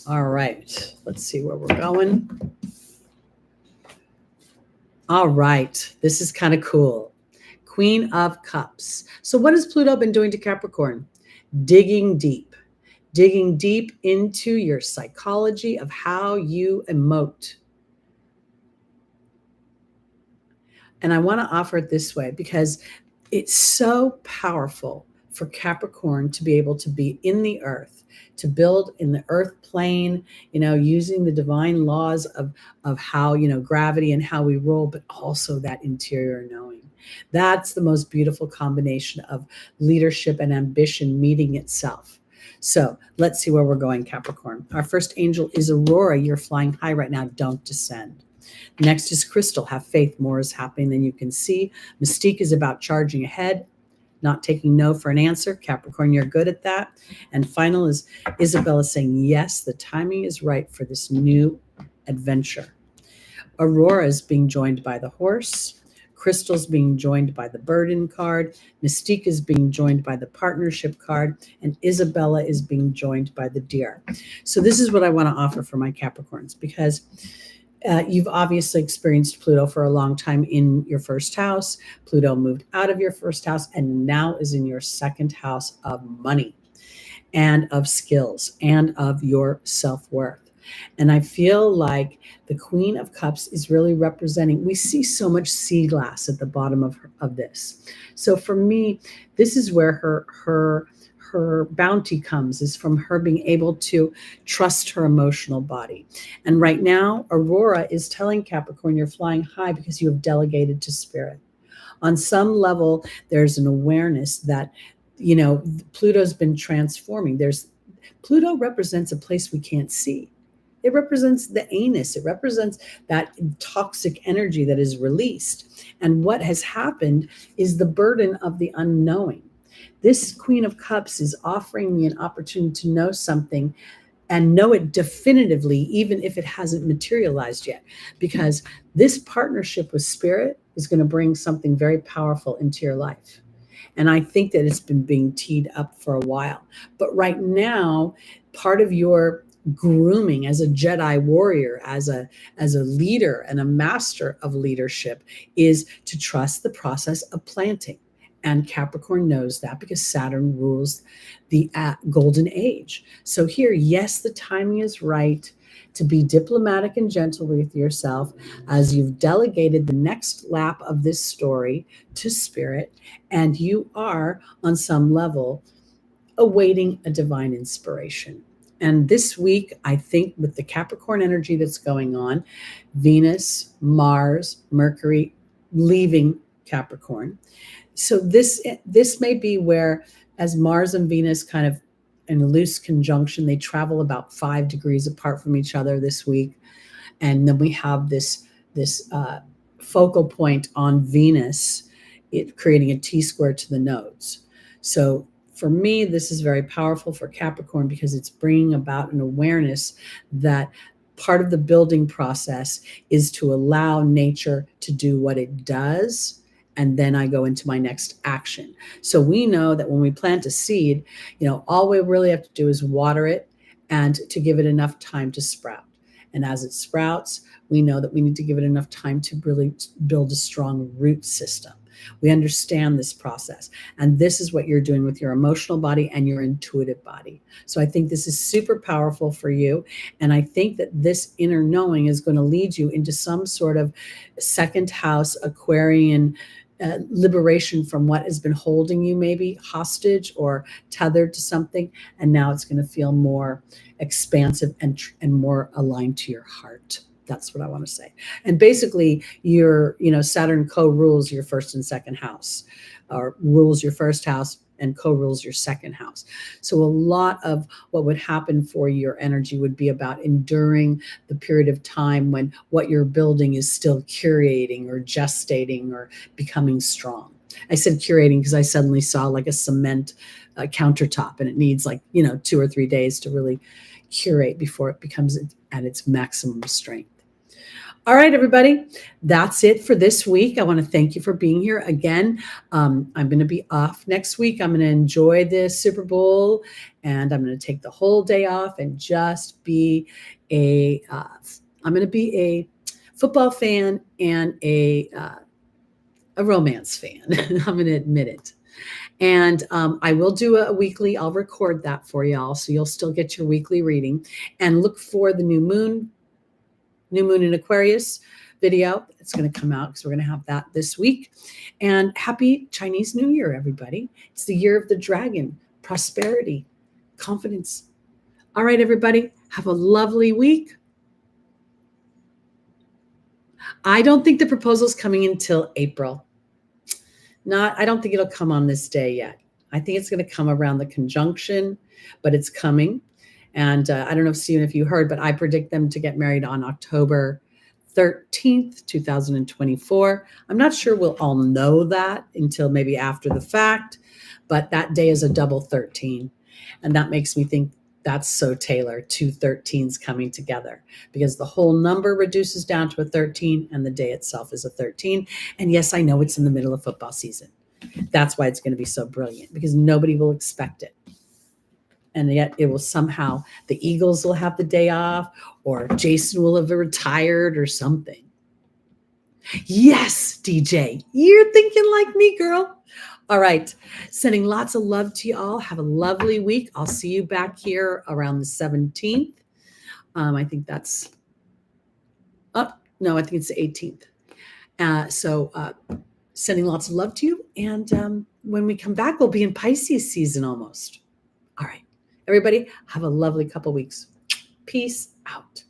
All right, let's see where we're going. All right, this is kind of cool. Queen of Cups. So what has Pluto been doing to Capricorn? Digging deep into your psychology of how you emote. And I want to offer it this way because it's so powerful for Capricorn to be able to be in the earth, to build in the earth plane, using the divine laws of how, gravity and how we roll, but also that interior knowing. That's the most beautiful combination of leadership and ambition meeting itself. So let's see where we're going, Capricorn. Our first angel is Aurora. You're flying high right now. Don't descend. Next is Crystal. Have faith. More is happening than you can see. Mystique is about charging ahead, not taking no for an answer. Capricorn, you're good at that. And final is Isabella saying, yes, the timing is right for this new adventure. Aurora is being joined by the horse. Crystal's being joined by the burden card. Mystique is being joined by the partnership card. And Isabella is being joined by the deer. So this is what I want to offer for my Capricorns, because you've obviously experienced Pluto for a long time in your first house. Pluto moved out of your first house and now is in your second house of money and of skills and of your self-worth. And I feel like the Queen of Cups is really representing, we see so much sea glass at the bottom of this. So for me, this is where her bounty comes, is from her being able to trust her emotional body. And right now, Aurora is telling Capricorn, you're flying high because you have delegated to spirit. On some level, there's an awareness that, Pluto's been transforming. Pluto represents a place we can't see. It represents the anus. It represents that toxic energy that is released. And what has happened is the burden of the unknowing. This Queen of Cups is offering me an opportunity to know something and know it definitively, even if it hasn't materialized yet, because this partnership with spirit is going to bring something very powerful into your life. And I think that it's been being teed up for a while. But right now, part of your grooming as a Jedi warrior, as a leader and a master of leadership, is to trust the process of planting. And Capricorn knows that because Saturn rules the golden age. So here, yes, the timing is right to be diplomatic and gentle with yourself as you've delegated the next lap of this story to spirit, and you are on some level awaiting a divine inspiration. And this week, I think with the Capricorn energy that's going on, Venus, Mars, Mercury leaving Capricorn. So this may be where, as Mars and Venus kind of in a loose conjunction, they travel about 5 degrees apart from each other this week. And then we have this focal point on Venus, it creating a T-square to the nodes. So for me, this is very powerful for Capricorn because it's bringing about an awareness that part of the building process is to allow nature to do what it does. And then I go into my next action. So we know that when we plant a seed, all we really have to do is water it and to give it enough time to sprout. And as it sprouts, we know that we need to give it enough time to really build a strong root system. We understand this process. And this is what you're doing with your emotional body and your intuitive body. So I think this is super powerful for you. And I think that this inner knowing is going to lead you into some sort of second house Aquarian liberation from what has been holding you maybe hostage or tethered to something. And now it's going to feel more expansive and more aligned to your heart. That's what I want to say. And basically your, Saturn co-rules your first and second house, or rules your first house and co-rules your second house. So a lot of what would happen for your energy would be about enduring the period of time when what you're building is still curating or gestating or becoming strong. I said curating because I suddenly saw like a cement countertop, and it needs 2 or 3 days to really curate before it becomes at its maximum strength. All right, everybody, that's it for this week. I want to thank you for being here again. I'm going to be off next week. I'm going to enjoy the Super Bowl, and I'm going to take the whole day off and just be I'm going to be a football fan and a romance fan. I'm going to admit it. And I will do a weekly, I'll record that for y'all, so you'll still get your weekly reading. And look for the new moon in Aquarius video. It's going to come out because we're going to have that this week. And happy Chinese New Year, everybody. It's the year of the dragon, prosperity, confidence. All right, everybody, have a lovely week. I don't think the proposal's coming until April. I don't think it'll come on this day yet. I think it's going to come around the conjunction, but it's coming. And I don't know, Stephen, if you heard, but I predict them to get married on October 13th, 2024. I'm not sure we'll all know that until maybe after the fact, but that day is a double 13. And that makes me think that's so Taylor, 2 13s coming together, because the whole number reduces down to a 13 and the day itself is a 13. And yes, I know it's in the middle of football season. That's why it's going to be so brilliant, because nobody will expect it. And yet it will somehow, the Eagles will have the day off, or Jason will have retired or something. Yes, DJ, you're thinking like me, girl. All right. Sending lots of love to you all. Have a lovely week. I'll see you back here around the 17th. I think that's, I think it's the 18th. So sending lots of love to you. And when we come back, we'll be in Pisces season almost. All right. Everybody, have a lovely couple weeks. Peace out.